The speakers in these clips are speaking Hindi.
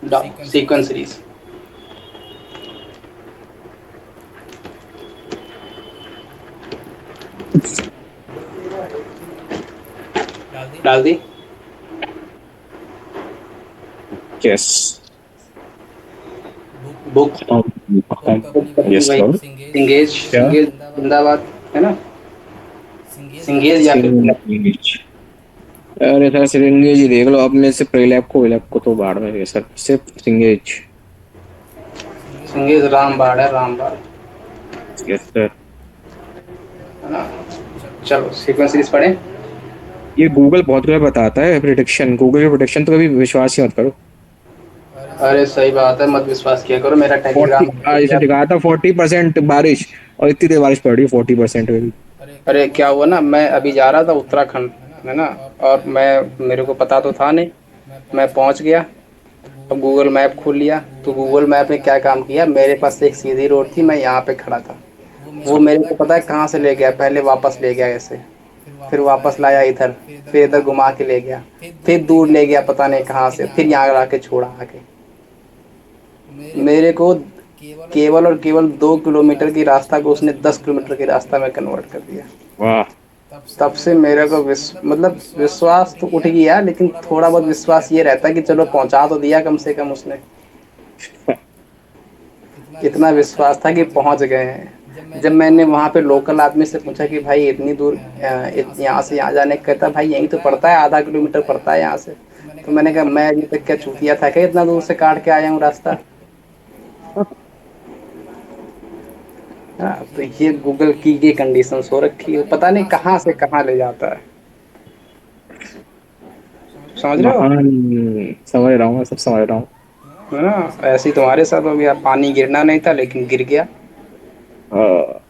Sequence series. डाल दी। Yes. Book. Book company yes भाई। सर। सिंगेज। क्या? सिंगेज जिंदाबाद। है ना? सिंगेज या फिर सिंगेज। अरे सर सिंगेज ही देख लो, अब में से प्रीलैब को विलैब को तो बाढ़ में गए सर, सिर्फ सिंगेज। सिंगेज रामबाड़ है, रामबाड़। Yes sir. है ना? चलो सीक्वेंस सीरीज पढ़े। ये गूगल बहुत कुछ बताता है, प्रिडिक्शन, गूगल की प्रिडिक्शन तो कभी विश्वास ही मत करो। अरे सही बात है, मत विश्वास किया करो, मेरा टेलीग्राम 40, खुल आज इसे गया। दिखाया था 40% बारिश, और इतनी देर बारिश पड़ रही है 40% में भी। अरे क्या हुआ ना, मैं अभी जा रहा था उत्तराखंड, है ना? और मैं, मेरे को पता तो था नहीं, मैं पहुंच गया। अब गूगल मैप खोल लिया, तो गूगल मैप ने क्या काम किया, मेरे पास एक सीधी रोड थी, मैं यहाँ पे खड़ा था। वो मेरे को पता है कहाँ से ले गया, पहले वापस ले गया ऐसे, फिर वापस लाया इधर, फिर इधर घुमा के ले गया, फिर दूर ले गया पता नहीं कहाँ से, फिर यहाँ ला के छोड़ा आके। मेरे को केवल और केवल 2 किलोमीटर की रास्ता को उसने 10 किलोमीटर की रास्ता में कन्वर्ट कर दिया। वाह। तब से मेरे को मतलब विश्वास तो उठ गया, लेकिन थोड़ा बहुत विश्वास ये रहता है कि चलो पहुंचा तो दिया कम से कम उसने। इतना विश्वास था कि पहुंच गए हैं। जब मैंने वहां पे लोकल आदमी से पूछा कि भाई इतनी दूर यहाँ से यहाँ जाने का, कहता भाई यही तो पड़ता है, आधा किलोमीटर पड़ता है यहाँ से। तो मैंने कहा मैं अभी तक क्या चूतिया था क्या, इतना दूर से काट के आया हूँ रास्ता। हाँ, तो ये गूगल की ये कंडीशन हो रखी है, पता नहीं कहाँ से कहाँ ले जाता है। समझ रहे हो? महान। समझ रहा हूँ, मैं सब समझ रहा हूँ। है ना? ऐसे ही तुम्हारे साथ हो गया, पानी गिरना नहीं था लेकिन गिर गया। हाँ।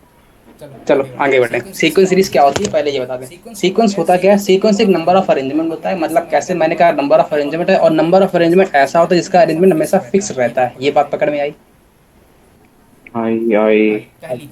चलो आगे बढ़े। सीक्वेंस सीरीज क्या होती है पहले ये बता दें। सीक्वेंस होता क्या है? सीक्वेंस एक नंबर ऑफ अरेंजमेंट होता है। मतलब कैसे, मैंने कहा नंबर ऑफ अरेंजमेंट है, और नंबर ऑफ अरेंजमेंट ऐसा होता है जिसका अरेंजमेंट हमेशा फिक्स रहता है। ये बात पकड़ में आई? आई आई।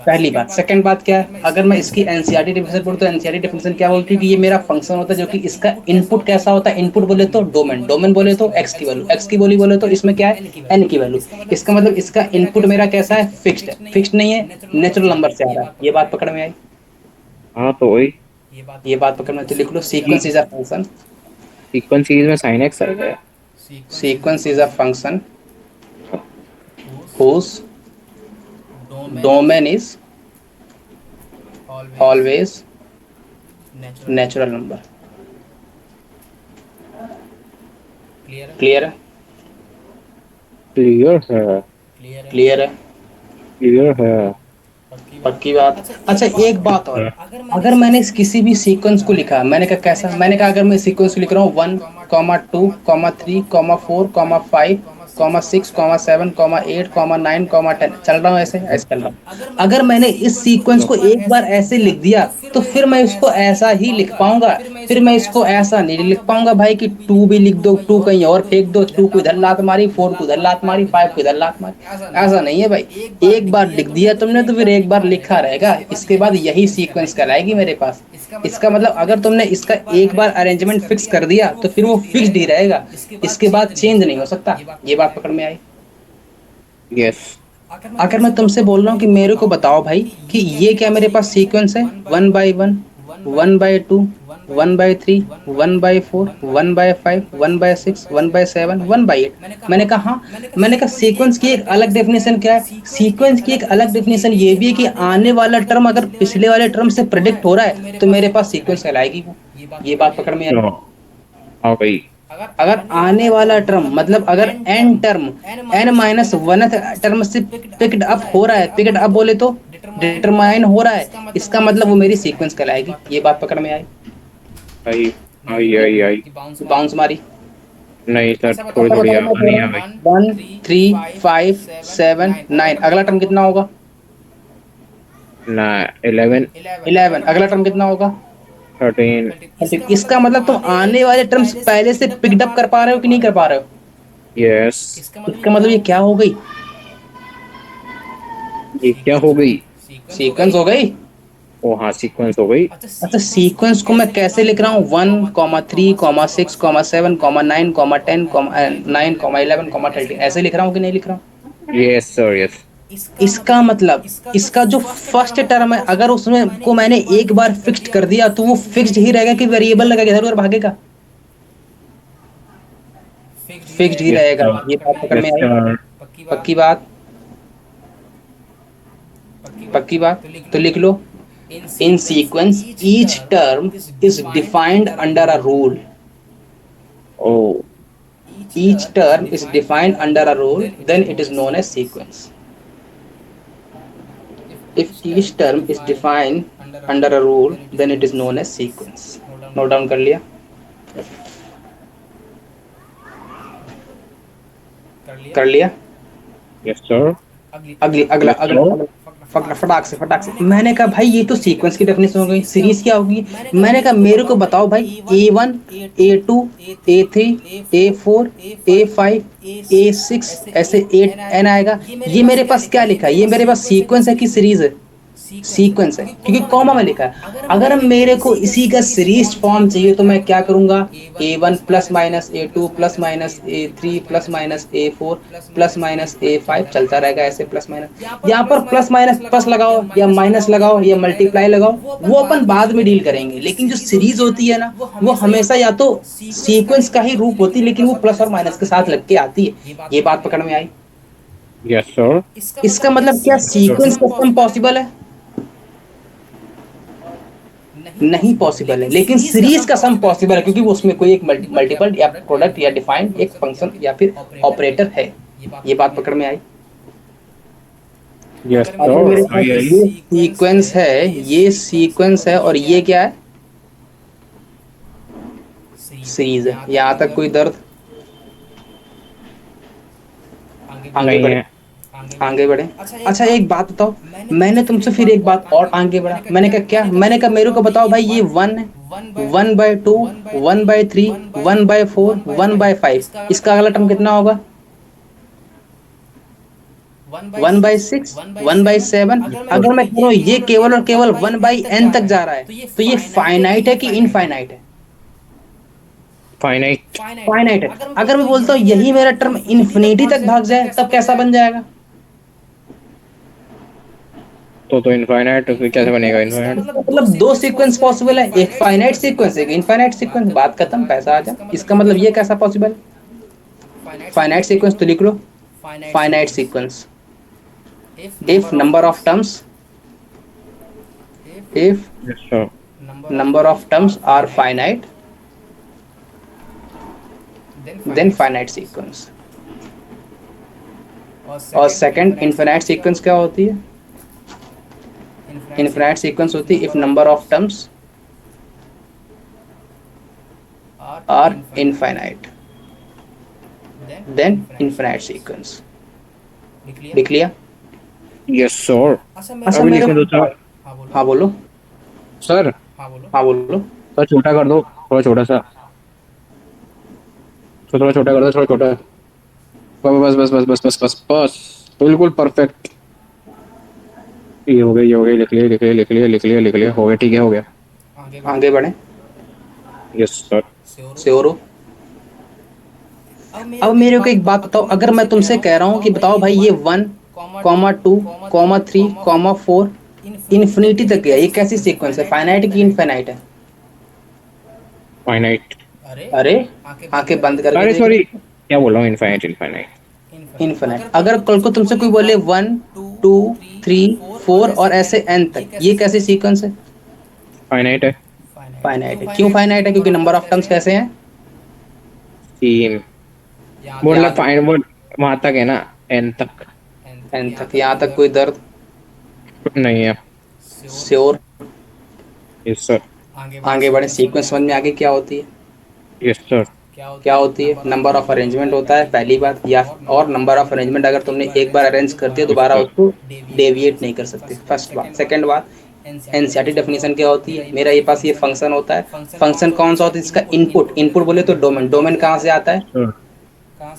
पहली बात। सेकंड बात क्या है, अगर मैं इसकी एनसीईआरटी डेफिनेशन पढ़ूं तो एनसीईआरटी डेफिनेशन क्या बोलती है कि ये मेरा फंक्शन होता है जो कि इसका इनपुट कैसा होता है। इनपुट बोले तो डोमेन, डोमेन बोले तो एक्स की वैल्यू, एक्स की बोली बोले तो इसमें क्या है, एन की वैल्यू। इसका मतलब इसका इनपुट मेरा कैसा है, फिक्स्ड है। फिक्स्ड नहीं है, नेचुरल नंबर से आ रहा है। ये बात पकड़ में आई? हाँ तो वही। ये बात पकड़ में, तो लिख लो sequence is a function. Sequence series में साइन एक्स आ गया। Sequence is a function whose domain is always natural number। Clear है? क्लियर है। क्लियर है। क्लियर है। पक्की बात। अच्छा एक बात और, अगर मैंने इस किसी भी सीक्वेंस को लिखा, मैंने कहा कैसा, मैंने कहा अगर मैं सीक्वेंस को लिख रहा हूँ 1,2,3,4,5,6,7,8,9,10, चल रहा हूँ ऐसे ऐसे चल रहा हूँ। अगर मैंने इस सीक्वेंस को एक बार ऐसे लिख दिया, तो फिर मैं इसको ऐसा ही लिख पाऊंगा। फिर मैं इसको ऐसा नहीं लिख पाऊंगा भाई कि टू भी लिख दो, टू कहीं और फेंक दो, टू को इधर लात मारी, फोर को इधर लात मारी, फाइव को इधर लात मारी। ऐसा नहीं है भाई। एक बार लिख दिया तुमने तो फिर एक बार लिखा रहेगा, इसके बाद यही सीक्वेंस कहलाएगी मेरे पास। इसका मतलब अगर तुमने इसका एक बार अरेंजमेंट फिक्स कर दिया तो फिर वो फिक्स्ड ही रहेगा, इसके बाद चेंज नहीं हो सकता। ये बात पकड़ में आई? यस। अगर मैं तुमसे बोल रहा हूँ कि मेरे को बताओ भाई कि ये क्या मेरे पास सीक्वेंस है, 1/1, 1/2, 1/3, 1/4, 1/5, 1/6, 1/7, 1/8, मैंने कहा हाँ। मैंने कहा सीक्वेंस की एक अलग डेफिनेशन क्या है, सीक्वेंस की एक अलग डेफिनेशन ये भी है कि आने वाला टर्म अगर पिछले वाले टर्म से प्रेडिक्ट हो रहा है तो मेरे पास सीक्वेंस कहलाएगी वो। ये बात पकड़ में आई? हाँ भाई। अगर आने वाला टर्म मतलब अगर एन टर्म, n-1th टर्म से पिक्ड अप हो रहा है, पिक्ड अप बोले तो डिटरमाइन हो रहा है, इसका मतलब वो मेरी सीक्वेंस कहलाएगी। ये बात पकड़ में आई? आई आई आई आई। बाउंस मारी। नहीं सर, थोड़ी ऐसा थोड़ी बताओ, आ मैं कह नहीं रहा आ हूँ भाई। 1, 3, 5, 7, 9, अगला टर्म कितना होगा? ना। 11। 11, अगला टर्म कितना होगा? 13। इसका मतलब तुम आने वाले टर्म्स पहले से पिक्ड अप कर पा रहे हो कि नहीं कर पा रहे हो? यस। इसका मतलब ये क्या हो गई, ये क्या हो गई? सीक्वेंस हो गई। ओ हाँ, सीक्वेंस हो गई। अच्छा, सीक्वेंस को मैं कैसे लिख रहा हूँ? 1,3,6,7,9,10,9,11,13 ऐसे लिख रहा हूँ कि नहीं लिख रहा हूँ? Yes sir, yes. इसका मतलब इसका जो फर्स्ट टर्म है, अगर उसमें को मैंने एक बार फिक्स्ड कर दिया तो वो फिक्स्ड ही रहेगा कि वेरिएबल लगेगा, इधर उधर भागेगा? फिक्स्ड ही यस रहेगा। सर, ये बात पकड़ यस में आई? सर। पक्की बात? पक्की बात, तो लिख लो। In sequence each term is defined under a rule. Oh Each term is defined under a rule, then it is known as sequence. If each term is defined under a rule, then it is known as sequence. Note down कर लिया? कर लिया? यस सर, अगली अगला यस अगला सर। अगला फटाक से मैंने कहा भाई ये तो सीक्वेंस की डेफिनेशन हो गई, सीरीज क्या होगी? मैंने कहा मेरे को बताओ भाई, A1, A2, A3, A4, A5, A6 ऐसे 8 N आएगा। ये मेरे पास क्या लिखा है? ये मेरे पास सीक्वेंस है कि सीरीज है? सीक्वेंस है, क्योंकि कॉमा में लिखा है। अगर मेरे को इसी का सीरीज फॉर्म चाहिए तो मैं क्या करूंगा? A1 plus minus A2 plus minus A3 plus minus A4 plus minus A5, चलता रहेगा ऐसे प्लस माइनस। यहाँ पर प्लस माइनस प्लस लगाओ या माइनस लगाओ या मल्टीप्लाई लगाओ, वो अपन बाद में डील करेंगे। लेकिन जो सीरीज होती है ना, वो हमेशा या तो सीक्वेंस का ही रूप होती है, लेकिन वो प्लस और माइनस के साथ लग के आती है। ये बात पकड़ में आई? Yes sir. इसका मतलब क्या सीक्वेंस का सम पॉसिबल है? नहीं पॉसिबल है, लेकिन सीरीज का सम पॉसिबल है, क्योंकि वो उसमें कोई एक मल्टीपल या प्रोडक्ट या डिफाइंड एक फंक्शन या फिर ऑपरेटर है। ये बात पकड़ में आई? यस अगर सर, मेरे आई पास आई। ये सीक्वेंस है, ये सीक्वेंस है, और ये क्या है? सीरीज है। यहाँ तक कोई दर्द? आगे नहीं बढ़े? है। आगे बढ़े। अच्छा एक बात बताओ, मैंने तुमसे फिर एक बात और आगे बढ़ा। मैंने कहा क्या? मैंने कहा मेरे को बताओ भाई, ये 1 है, 1/2, 1/3, 1/4, 1/5, इसका अगला टर्म कितना होगा? 1/6, 1/7। अगर मैं कह रहा हूँ ये केवल और केवल 1/n तक जा रहा है, तो ये फाइनाइट है कि इनफाइनाइट है? फाइनाइट। फाइनाइट है। अगर मैं बोलता हूँ यही मेरा टर्म इन्फिनिटी तक भाग जाए, तब कैसा बन जाएगा? तो इनफाइनाइट फिर कैसे बनेगा इनफाइनाइट? मतलब दो सीक्वेंस पॉसिबल है, एक फाइनाइट सीक्वेंस, एक इनफाइनाइट सीक्वेंस। बात खत्म, पैसा आ जा। इसका मतलब ये कैसा पॉसिबल? फाइनाइट सीक्वेंस तो लिख लो। Finite sequence if number of terms if yes sir. number of terms are finite, then finite sequence। और सेकंड इनफिनाइट सीक्वेंस क्या होती है? इनफिनाइट सीक्वेंस होती है if number of terms are infinite, then infinite sequence। लिख लिया? Yes sir. अच्छा अभी मेरे लिखने दो सर। हाँ बोलो। सर, हाँ बोलो। थोड़ा छोटा कर दो, थोड़ा छोटा सा। थोड़ा छोटा कर दो, थोड़ा छोटा। बस बस बस बस बस बस बस, बिल्कुल परफेक्ट। ये हो गया, ये हो गया। लिख लिया, लिख लिया, लिख लिया, लिख लिया, लिख लिया। हो गया, ठीक है, हो गया। आगे बढ़े। Yes sir. श्योर हो? अब मेरे को एक बात बताओ, अगर मैं तुमसे कह रहा हूँ कि बताओ भाई ये 1,2,3,4 इन्फिनिटी तक गया, ये कैसी सीक्वेंस है? फाइनाइट की इनफाइनाइट है? फाइनाइट। अरे आंखें बंद करके अरे देख सॉरी, लो। क्या बोल रहा हूँ? Infinite, infinite. इनफाइनाइट। अगर कल को तुमसे कोई बोले 1, 2, 3, 4 और ऐसे n तक, ये कैसी सीक्वेंस है? फाइनाइट है। फाइनाइट है। क्यों फाइनाइट है? क्योंकि नंबर ऑफ टर्म्स कैसे हैं? तीन। मतलब याद फाइन वो वहां तक है ना, एन तक। n तक। यहाँ तक कोई दर्द? नहीं है। श्योर? Yes sir. आगे बढ़े। सीक्वेंस समझ में आगे क्या होती है? Yes sir. क्या होती है? नंबर ऑफ अरेंजमेंट होता है पहली बात, या और नंबर ऑफ अरेंजमेंट अगर तुमने एक बार अरेंज कर दिया, यस दोबारा सर। उसको डेविएट नहीं कर सकते। फर्स्ट बात। सेकंड बात, एनसीईआरटी डेफिनेशन क्या होती है? मेरा ये पास ये फंक्शन होता है। फंक्शन कौन सा होता है? इसका इनपुट। इनपुट बोले तो डोमेन। डोमेन कहाँ से आता है? सर।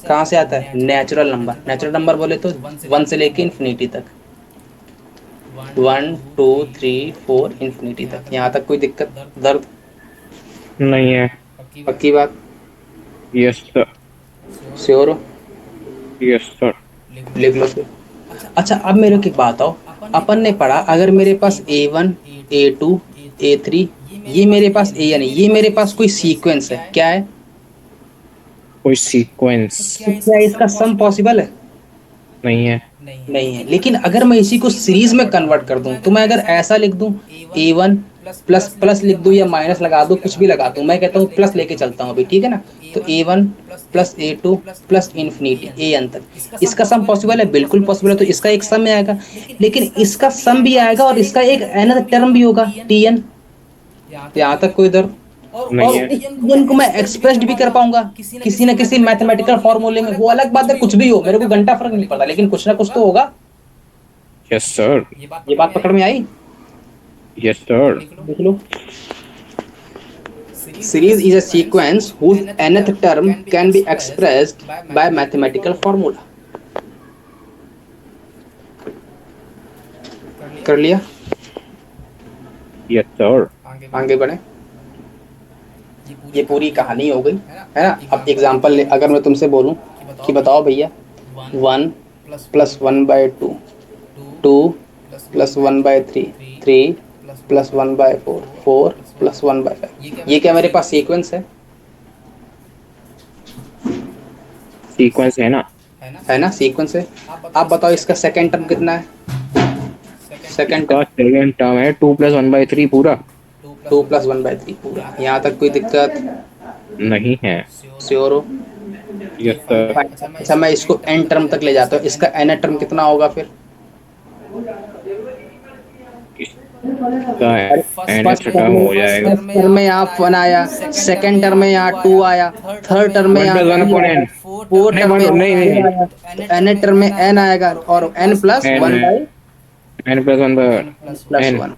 कहाँ से आता है? Natural number. नेचुरल नंबर बोले तो 1 से लेके इन्फिनिटी तक। 1 2 3 4 इन्फिनिटी तक। यहाँ तक कोई दिक्कत, दर्द? नहीं है। पक्की बात? Yes sir. श्योर हो? Yes sir. लिख लो फिर। अच्छा, अब मेरे को एक बात आओ, अपन ने पढ़ा अगर मेरे पास A1 A2 A3, ये मेरे पास A n है, ये मेरे पास कोई सीक्वेंस है, क्या है? कोई सीक्वेंस तो क्या इसका सम पॉसिबल है? नहीं है। नहीं है। लेकिन अगर मैं इसी को सीरीज में कन्वर्ट कर दूं, तो मैं अगर ऐसा लिख दूं A1 प्लस प्लस लिख दूं या माइनस लगा दूं, कुछ भी लगा दूं, मैं कहता हूँ प्लस लेके चलता हूँ अभी, ठीक है ना? तो A1 plus A2 plus infinity AN तक, इसका सम पॉसिबल है? बिल्कुल पॉसिबल है। तो इसका एक सम में आएगा, लेकिन इसका सम भी आएगा और इसका एक एनदर टर्म भी होगा, TN। यहाँ तक कोई दर्द? नहीं और है। TN को मैं एक्सप्रेस्ड भी कर पाऊंगा किसी न किसी मैथमेटिकल फॉर्मूले में, वो अलग बात है, कुछ भी हो, मेरे को घंटा फर्क नहीं पड़ता, लेकिन कुछ ना कुछ तो होगा। Yes sir. ये बात पकड़ में आई? Yes sir. देख लो, series is a sequence whose nth term can be expressed by mathematical formula। कर लिया? Yes sir. आगे बढ़े। ये पूरी कहानी हो गई है ना? अब एग्जांपल अगर मैं तुमसे बोलूं कि बताओ भैया 1 प्लस 1/2, 2 प्लस 1/3, 3 प्लस 1/4, 4 प्लस 1/5, ये क्या मेरे पास सीक्वेंस है? सीक्वेंस है ना। है ना, सीक्वेंस है। आप बताओ इसका सेकंड टर्म कितना है? सेकंड इसका सेकेंड टर्म है 2+1/3 पूरा। 2 प्लस 1/3 पूरा। यहाँ तक कोई दिक्कत? नहीं है। श्योर हो? Yes sir. अच्छा, मैं इसको एन टर्म तक ले जाता हूँ, इसका एन टर्म कितना होगा फिर? इसका nth टर्म हो जाएगा फर्स्ट टर्म में यहाँ 1 आया, सेकंड टर्म में यहाँ 2 आया, थर्ड टर्म में यहाँ 3 आया, 1+1/n। फोर्थ नहीं टर्म में नहीं यहाँ नहीं 4 आया, तो एन टर्म में n आएगा और n प्लस n 1 है। By plus n+1/n। 1,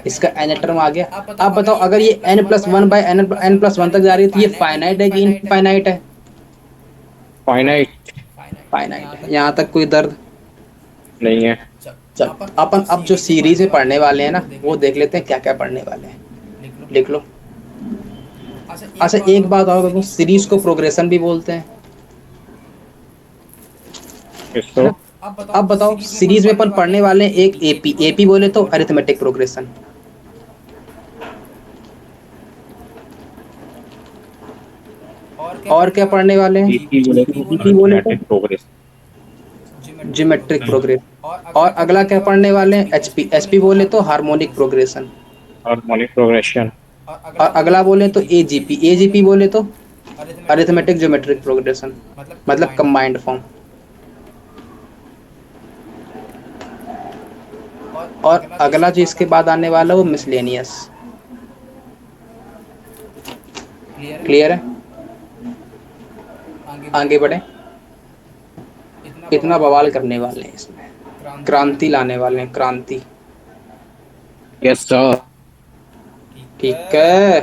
इसका एन टर्म आ गया। आप बताओ अगर ये n plus 1 by n plus 1 तक जा रही है, तो ये फाइनाइट है कि इनफाइनाइट है? फाइनाइट। फाइनाइट है। यहाँ तक कोई दर्द? नहीं है। चल, अपन अब जो सीरीज में पढ़ने वाले हैं ना, वो देख लेते हैं क्या क्या पढ़ने वाले हैं। लिख लो। अच्छा, एक बात और बताऊं, सीरीज को प्रोग्रेशन भी बोलते हैं, है इसको ना? अब बताओ सीरीज में अपन पढ़ने वाले हैं एक एपी बोले तो अरिथमेटिक प्रोग्रेशन, और क्या पढ़ने वाले हैं? जीपी बोले प्रोग्रेस। Geometric progress. और अगला क्या पढ़ने वाले हैं? एचपी बोले तो हार्मोनिक प्रोग्रेशन। Harmonic progression. और अगला बोले तो एजीपी बोले तो अरिथमेटिक ज्योमेट्रिक प्रोग्रेशन, मतलब कंबाइंड फॉर्म। और अगला जो इसके बाद आने वाला वो मिसलेनियस। क्लियर है? आगे बढ़े। इतना बवाल करने वाले हैं इसमें, क्रांति लाने वाले हैं, क्रांति। Yes sir. ठीक है,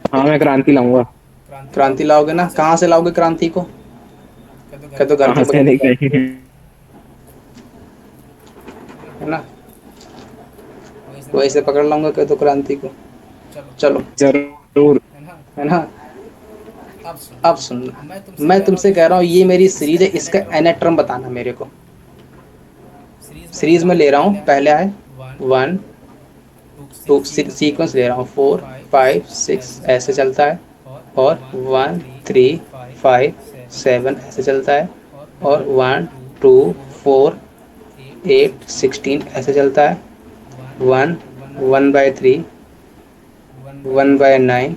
हाँ मैं क्रांति लाऊंगा। क्रांति लाओगे ना? कहाँ से लाओगे क्रांति को? क्या तो घर कहाँ से के नहीं गई? है ना, वही से पकड़ लाऊंगा क्या तो क्रांति को। चलो, जरूर। है ना? अब सुनना, मैं तुमसे कह रहा हूँ ये मेरी सीरीज है, इसका एनेट्रम बताना मेरे को। सीरीज में ले रहा हूँ, पहले आए 1 2, सीक्वेंस ले रहा हूँ 4 5 6 ऐसे चलता है, और 1 3 5 7 ऐसे चलता है, और 1 2 4 8 16 ऐसे चलता है, 1 1/3 1/9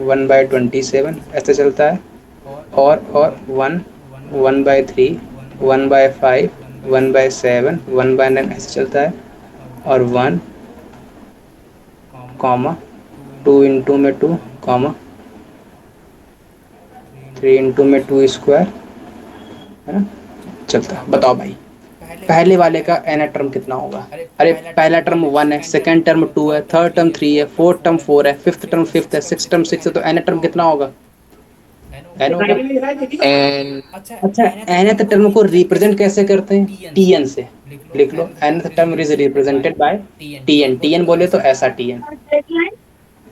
1/27 ऐसे चलता है, और 1 1/3 1/5 1/7 1/9 ऐसे चलता है, और 1 कॉमा 2 इंटू में 2 कॉमा 3 इंटू में 2 स्क्वायर, है ना, चलता है। बताओ भाई पहले वाले का एन टर्म कितना होगा? अरे पहला टर्म 1 है, सेकंड टर्म 2 है, थर्ड टर्म 3 है, फोर्थ टर्म 4 है, फिफ्थ टर्म 5 है, सिक्स टर्म 6 है, तो एन टर्म कितना होगा? एन हो गया। एन अच्छा, nth टर्म को रिप्रेजेंट कैसे करते हैं? tn से। लिख लो nth term is represented by tn। tn बोले तो ऐसा tn।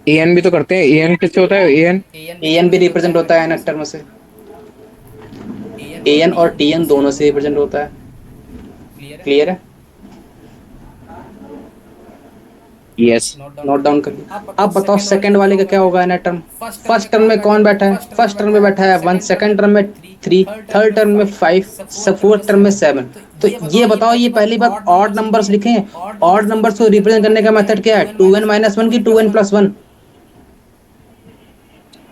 एन भी तो करते हैं, एन किससे होता है? एन an भी रिप्रेजेंट होता है nth टर्म से। an और tn दोनों से रिप्रेजेंट होता है। क्लियर है? यस। नोट डाउन करिए। अब बताओ सेकंड वाले का क्या होगा ना टर्म? फर्स्ट टर्म में कौन बैठा है? फर्स्ट टर्म में बैठा है 1, सेकंड टर्म में 3, थर्ड टर्म में 5, फोर्थ टर्म में 7। तो ये बताओ, ये पहली बात ऑड नंबर्स लिखे हैं। ऑड नंबर्स को रिप्रेजेंट करने का मेथड क्या है? 2n-1 की 2n+1?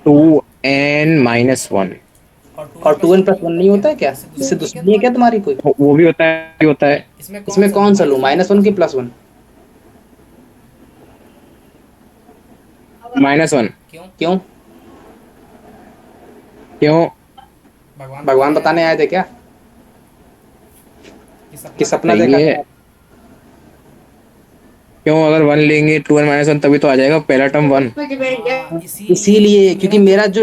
2n-1 और 2n+1 नहीं होता है क्या? इससे दुश्मनी है क्या तुम्हारी कोई? वो भी होता है, भी होता है। इसमें कौन सा लूं, -1 की +1? -1। क्यों? क्यों? भगवान बताने आए थे क्या कि सपना सही देखा है। था? क्यों? अगर 1 लेंगे 2n-1 तभी तो आ जाएगा पहला टर्म 1। इसीलिए क्योंकि मेरा जो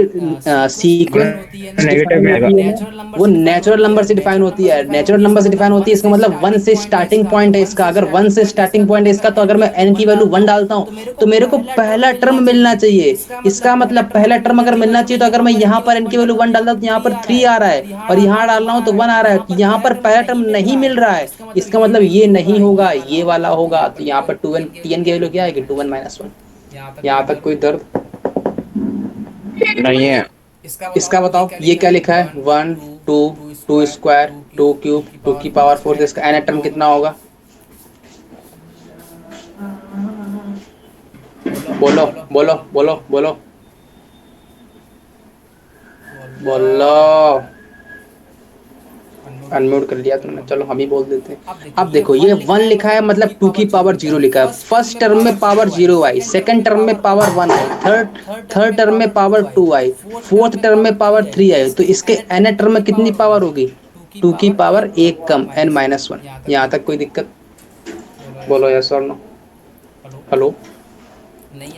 सीक्वेंस नेगेटिव डिफाइन में आएगा। होती है ना, वो नेचुरल नंबर से डिफाइन होती है। नेचुरल नंबर से डिफाइन होती है, इसका मतलब 1 से स्टार्टिंग पॉइंट है इसका। अगर 1 से स्टार्टिंग पॉइंट है इसका, तो अगर मैं n की वैल्यू 1 डालता हूँ तो मेरे को पहला टर्म मिलना चाहिए। इसका मतलब पहला टर्म अगर मिलना चाहिए, तो अगर मैं यहाँ पर n की वैल्यू 1 डालता हूँ तो यहाँ पर 3 आ रहा है, और यहाँ डाल रहा हूँ तो 1 आ रहा है। यहाँ पर पहला टर्म नहीं मिल रहा है, इसका मतलब ये नहीं होगा, ये वाला होगा। तो यहाँ पर 2n tn की वैल्यू क्या आएगी? 2n-1। यहाँ तक कोई दर्द नहीं है। इसका बताओ, ये क्या लिखा है? 1, 2, 2 स्क्वायर, 2 क्यूब, 2 की पावर 4। इसका एन टर्म कितना होगा? बोलो बोलो बोलो बोलो बोलो। अनम्यूट कर लिया तुमने, चलो हम ही बोल देते हैं। अब देखो, ये 1 लिखा है मतलब 2 की पावर 0 लिखा है। फर्स्ट टर्म में पावर 0 आई, सेकंड टर्म में पावर 1 आई, थर्ड टर्म में पावर 2 आई, फोर्थ टर्म में पावर 3 आई। तो इसके एन टर्म में कितनी पावर होगी? 2 की पावर 1 कम, n-1। यहाँ तक कोई दिक्कत? बोलो यस और नो। हेलो?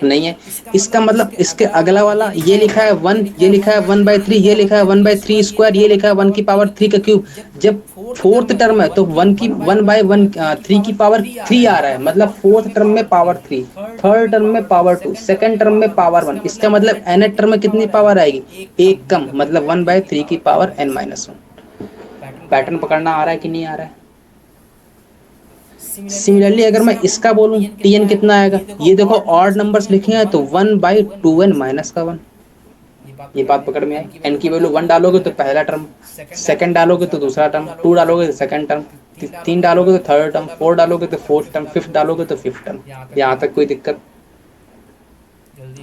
नहीं है। इसका मतलब इसके अगला वाला ये लिखा है 1, ये लिखा है 1/3, ये लिखा है 1/3 स्क्वायर, ये लिखा है 1 की पावर 3 का क्यूब। जब फोर्थ टर्म है तो 1/3 की पावर 3 आ रहा है, मतलब फोर्थ टर्म में पावर 3, थर्ड टर्म में पावर 2, सेकंड टर्म में पावर 1। इसका मतलब एन टर्म में कितनी पावर आएगी? 1 कम, मतलब 1/3 की पावर n-1। पैटर्न पकड़ना आ रहा है कि नहीं आ रहा है? सिमिलरली अगर मैं इसका बोलूं, tn कितना आएगा? ये देखो ऑड नंबर्स लिखे हैं तो 1/2n-1। ये बात पकड़ में आई? n की वैल्यू 1 डालोगे तो पहला टर्म, सेकंड डालोगे तो दूसरा टर्म, 2 डालोगे तो सेकंड टर्म, 3 डालोगे तो थर्ड टर्म, 4 डालोगे तो फोर्थ टर्म, 5 डालोगे तो फिफ्थ टर्म। यहाँ तक कोई दिक्कत?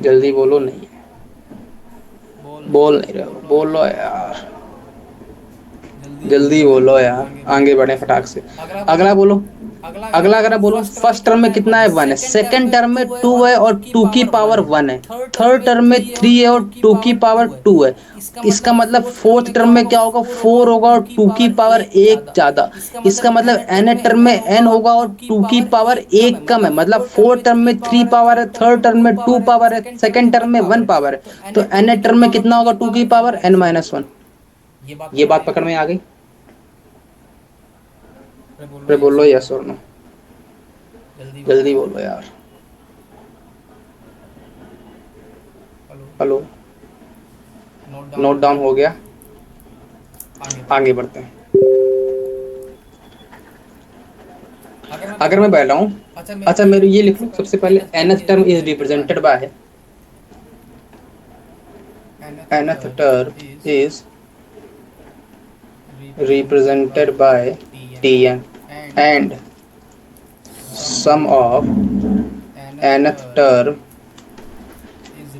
जल्दी बोलो। नहीं बोल नहीं रहे हो? बोलो यार, जल्दी बोलो यार, आगे बढ़े फटाक से। अगला बोलो। अगला अगर बोलो, फर्स्ट टर्म में कितना है? 1 है, सेकंड टर्म में 2 है और 2 की पावर 1 है, थर्ड टर्म में 3 है और 2 की पावर 2 है। इसका मतलब फोर्थ टर्म में क्या होगा? 4 होगा और 2 की पावर 1 ज्यादा। इसका मतलब एन टर्म में n होगा और 2 की पावर 1 कम है, मतलब फोर्थ टर्म में 3 पावर है, थर्ड टर्म में 2 पावर है, सेकंड टर्म में 1 पावर है। तो एन टर्म में कितना होगा? 2 की पावर n-1। ये बात पकड़ में आ गई? अरे बोलो यस और नो। जल्दी बोलो यार। हेलो? नोट डाउन हो गया? आगे बढ़ते हैं। अगर मैं बैठा हूँ, अच्छा मेरे ये लिख लो सबसे पहले, nth term is represented by, nth term is represented by tn and sum of nth term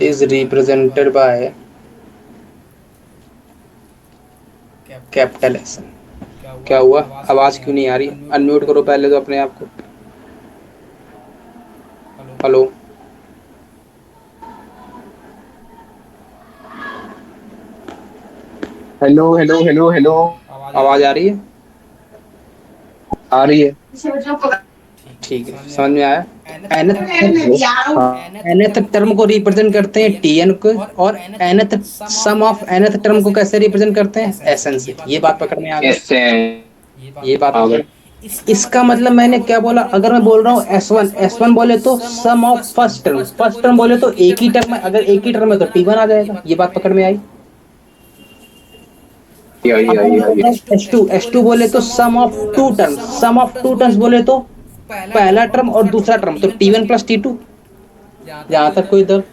is represented by capital S। क्या हुआ? आवाज क्यों नहीं आ रही? अनम्यूट करो पहले तो अपने आप को। Hello? Hello hello hello hello. आवाज आ रही है? आ रही है। ठीक है, समझ में आया। हाँ nth टर्म को रिप्रेजेंट करते हैं tn को, और nth sum of nth term को कैसे रिप्रेजेंट करते हैं sn से। ये बात पकड़ में आ गई। ऐसे ये बात आ पकड़। गए। इसका मतलब मैंने क्या बोला, अगर मैं बोल रहा हूँ S1 बोले तो सम ऑफ फर्स्ट टर्म बोले तो एक ही टर्म है, अगर एक ही टर्म है तो T1 आ जाएगा। ये बात पकड़ में आई। आइए अगर आइए मैं बोल आइए। रहा हूँ S2 बोले तो सम ऑफ टू टर्म्स पहला टर्म और दूसरा टर्म तो T1 प्लस T2। जहां तक कोई दर्द।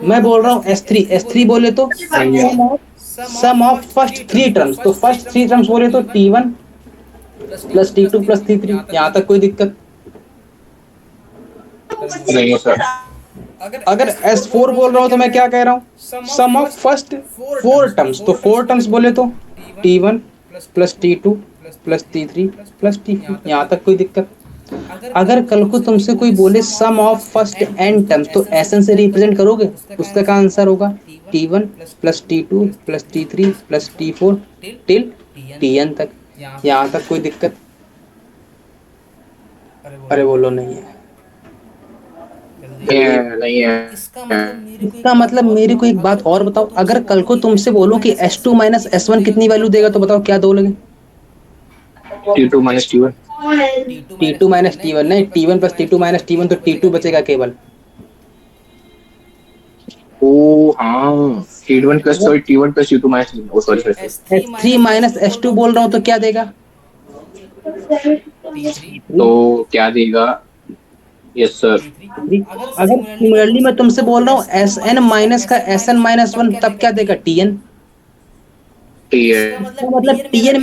मैं बोल रहा हूँ S3 बोले तो आइए। सम ऑफ फर्स्ट थ्री टर्म्स, तो फर्स्ट थ्री टर्म्स बोले तो T1 plus T2 plus T3। यहाँ तक कोई दिक्कत। नहीं सर। अगर S4 बोल रहा हूँ तो मैं क्या कह रहा हूँ, सम ऑफ फर्स्ट फोर टर्म्स, तो फोर टर्म्स बोले तो T1 plus T2 plus T3 plus T4। यहाँ तक कोई दिक्कत। अगर कल को तुमसे कोई बोले सम ऑफ फर्स्ट एन टर्म्स, तो एसएन से रिप्रेजेंट करोगे। उसका क्या आंसर होगा, T1 plus T2 plus T3 plus T4 till Tn तक। यहाँ तक कोई दिक्कत। अरे बोलो नहीं है। नहीं है नहीं है। इसका मतलब मेरे को एक बात और बताओ, अगर कल को तुमसे बोलो कि S2 माइनस S1 कितनी वैल्यू देगा, तो बताओ क्या दोगे। T2 minus T1। T2 minus T1 नहीं, T1 plus T2 minus T1 तो T2 बचेगा केवल। ओ हाँ, T1 plus sorry T1 plus T2 minus, oh sorry sorry. S3 minus S2 बोल रहा हूँ तो क्या देगा। तो क्या देगा। Yes sir. अगर सिमिलरली मैं तुमसे बोल रहा हूँ एस एन माइनस का SN-1, तब क्या देगा Tn। टी है। इसका मतलब Tn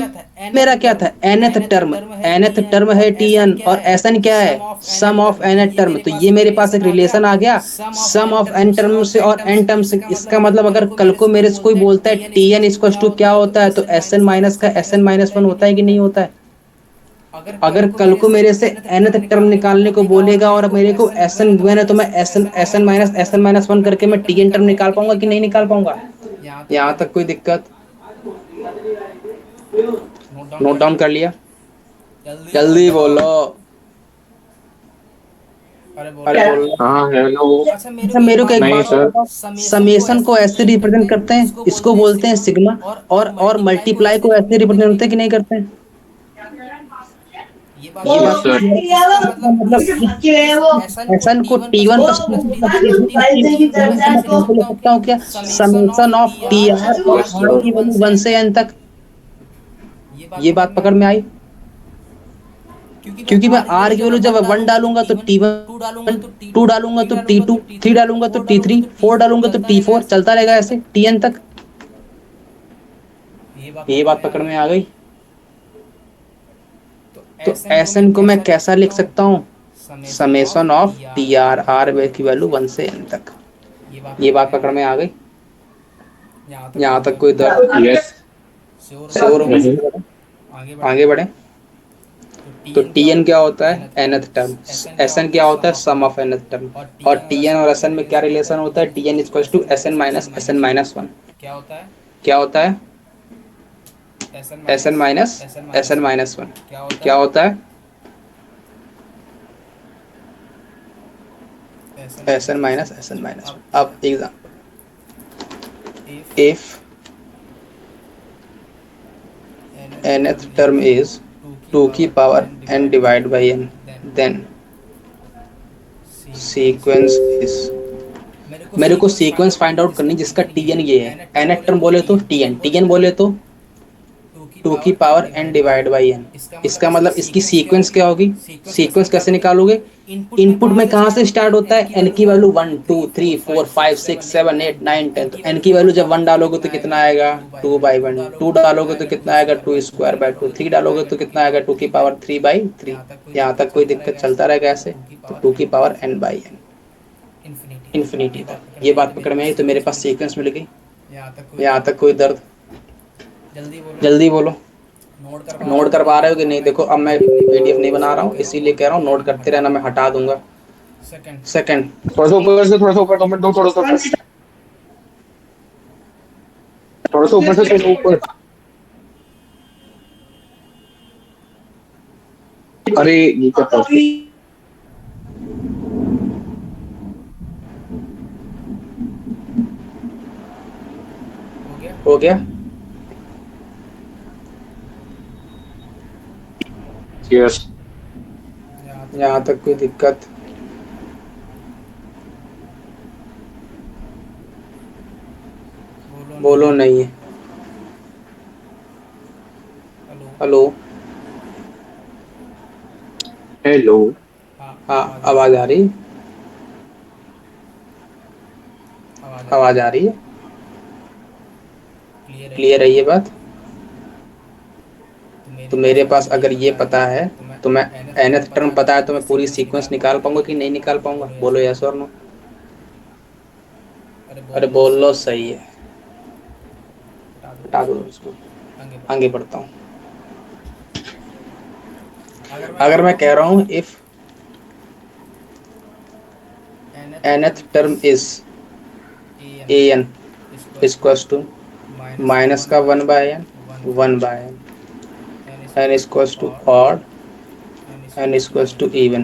मेरा क्या था, nth टर्म है Tn, और Sn क्या है, सम ऑफ nth टर्म। तो ये मेरे पास एक रिलेशन आ गया सम ऑफ n टर्म से और n टर्म से। इसका मतलब अगर कल को मेरे से कोई बोलता है Tn इक्वल टू क्या होता है, तो Sn माइनस का SN-1 होता है कि नहीं होता है। अगर कल को मेरे से nth टर्म निकालने को बोलेगा और मेरे को Sn गिवन है, तो मैं Sn-1 करके मैं Tn टर्म निकाल पाऊंगा कि नहीं निकाल पाऊंगा। यहाँ तक कोई दिक्कत। नोट डाउन कर लिया। जल्दी बोलो। अरे बोलो। हाँ हेलो। अच्छा मेरे को एक नहीं बात और सर। बताओ, समेशन को ऐसे रिप्रेजेंट करते हैं, इसको बोलते हैं सिग्मा, और मल्टीप्लाई को ऐसे रिप्रेजेंट करते हैं कि नहीं करते हैं। ये यस बात सर। इसका मतलब एसन को T1 plus T2 plus T3 plus T4 मैं कैसे लिख सकता हूँ क्या, समेशन ऑफ TR और यस R सर। की वैल्यू 1 से n तक। ये बात पकड़ में आई। क्योंकि मैं R की वैल्यू जब 1 डालूंगा तो T1, 2 डालूंगा तो T2, 3 डालूंगा तो T3, 4 डालूंगा तो T4, चलता रहेगा ऐसे Tn तक। ये बात पकड़ में आ गई। तो Sn को मैं कैसा लिख सकता हूँ, समेशन ऑफ TR की वैल्यू 1 से n तक। ये बात पकड़ में आ गई। यहाँ तक कोई दर्द। यस। श्योर हो। आगे बढ़े। तो Tn क्या होता है, nth टर्म। Sn क्या होता है, सम ऑफ nth टर्म। और Tn और Sn में क्या रिलेशन होता है, Tn इक्वल टू Sn-1। क्या होता है, Sn-1। क्या होता है, Sn-1। अब example, if nth term is 2 की power n divide by n, then sequence is. मेरे को सीक्वेंस फाइंड आउट करनी जिसका Tn ये है। nth टर्म बोले तो Tn बोले तो 2 की power n divide by n। इसका मतलब इसकी सीक्वेंस क्या होगी, सीक्वेंस कैसे निकालोगे, इनपुट में कहाँ से स्टार्ट होता है, n की वैल्यू 1 2 3 4 5 6 7 8 9 10। तो n की वैल्यू जब 1 डालोगे तो कितना आएगा, 2 बाई 1। 2 डालोगे तो कितना आएगा, 2 स्क्वायर बाई 2। 3 डालोगे तो कितना आएगा, 2 की पावर 3 बाई 3। यहाँ तक कोई दिक्कत, चलता रहेगा ऐसे। तो 2 की power n by n infinity तक। ये बात पकड़ में आई। तो मेरे पास सीक्वेंस मिल गई। यहाँ तक कोई दर्द। जल्दी बोलो। नोट कर पा रहे हो कि नहीं, देखो अब मैं PDF नहीं बना रहा हूँ, इसीलिए कह रहा हूँ नोट करते रहना, मैं हटा दूंगा। सेकंड, थोड़ा सा ऊपर से, थोड़ा सा ऊपर, कमेंट दो थोड़ा सा ऊपर, थोड़ा सा ऊपर से, थोड़ा सा ऊपर। अरे ये क्या पढ़ हो गया? यस। यहाँ तक कोई दिक्कत? बोलो नहीं है। हेलो? हेलो। हाँ, आवाज आ रही? आवाज आ रही है? क्लियर है ये बात? तो मेरे पास अगर ये पता है तो मैं nth टर्म पता है तो मैं पूरी सीक्वेंस निकाल पाऊंगा कि नहीं निकाल पाऊंगा? बोलो यस और नो। अरे बोल लो सही है। हटा दो उसको। आगे बढ़ता हूँ। अगर मैं कह रहा हूँ if nth term is an equals to minus का 1/n 1/n n equals to odd n equals to even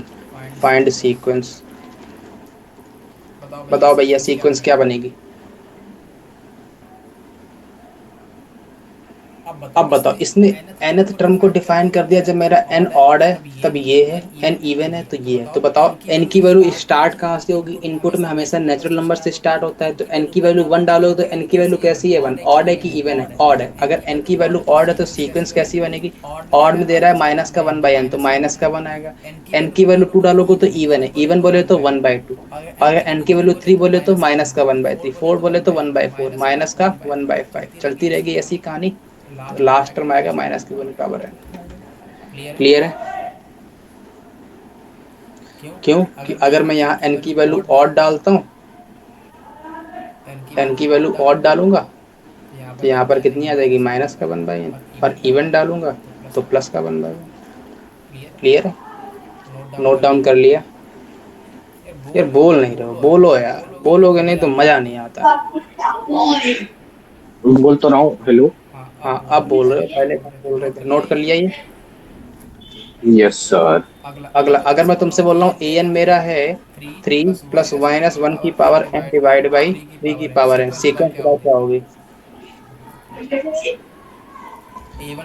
find sequence. बताओ भैया सीक्वेंस क्या बनेगी? अब बताओ, इसने nth टर्म को डिफाइन कर दिया जब मेरा n ऑड है तब ये है, n इवन है तो ये है। तो बताओ n की वैल्यू स्टार्ट कहाँ से होगी? इनपुट में हमेशा नेचुरल नंबर से स्टार्ट होता है, तो n की वैल्यू 1 डालो तो n की वैल्यू कैसी है? 1। ऑड है कि इवन है? ऑड है। अगर n की वैल्यू ऑड है तो सीक्वेंस कैसी बनेगी? ऑड में दे रहा है माइनस का 1/n तो माइनस का 1 आएगा। n की वैल्यू 2 डालोगे तो इवन है, इवन बोले तो 1/2। अगर n की वैल्यू 3 बोले तो माइनस का 1/3, 4 बोले तो 1/4, माइनस का 1/5। चलती रहेगी ऐसी कहानी। तो लास्ट टर्म आएगा माइनस की 1 पावर n। क्लियर है? क्यों कि अगर मैं यहाँ n की वैल्यू ऑड डालता हूँ, n की वैल्यू ऑड डालूंगा तो यहाँ पर कितनी आ जाएगी? माइनस का 1/n। और इवन डालूंगा तो प्लस का 1/n। क्लियर है? नोट डाउन कर लिया? यार बोल नहीं रहे हो, बोलो यार। बोलोगे नहीं तो मजा नहीं आता। बोल तो रहा हूँ हेलो। हाँ, अब बोल रहे हो, पहले कहाँ बोल रहे थे? नोट कर लिया ये? Yes sir. अगला, अगर मैं तुमसे बोल रहा हूँ an मेरा है 3 प्लस माइनस 1 की पावर n डिवाइड बाई 3 की पावर n, सीक्वेंस बताओ क्या होगी?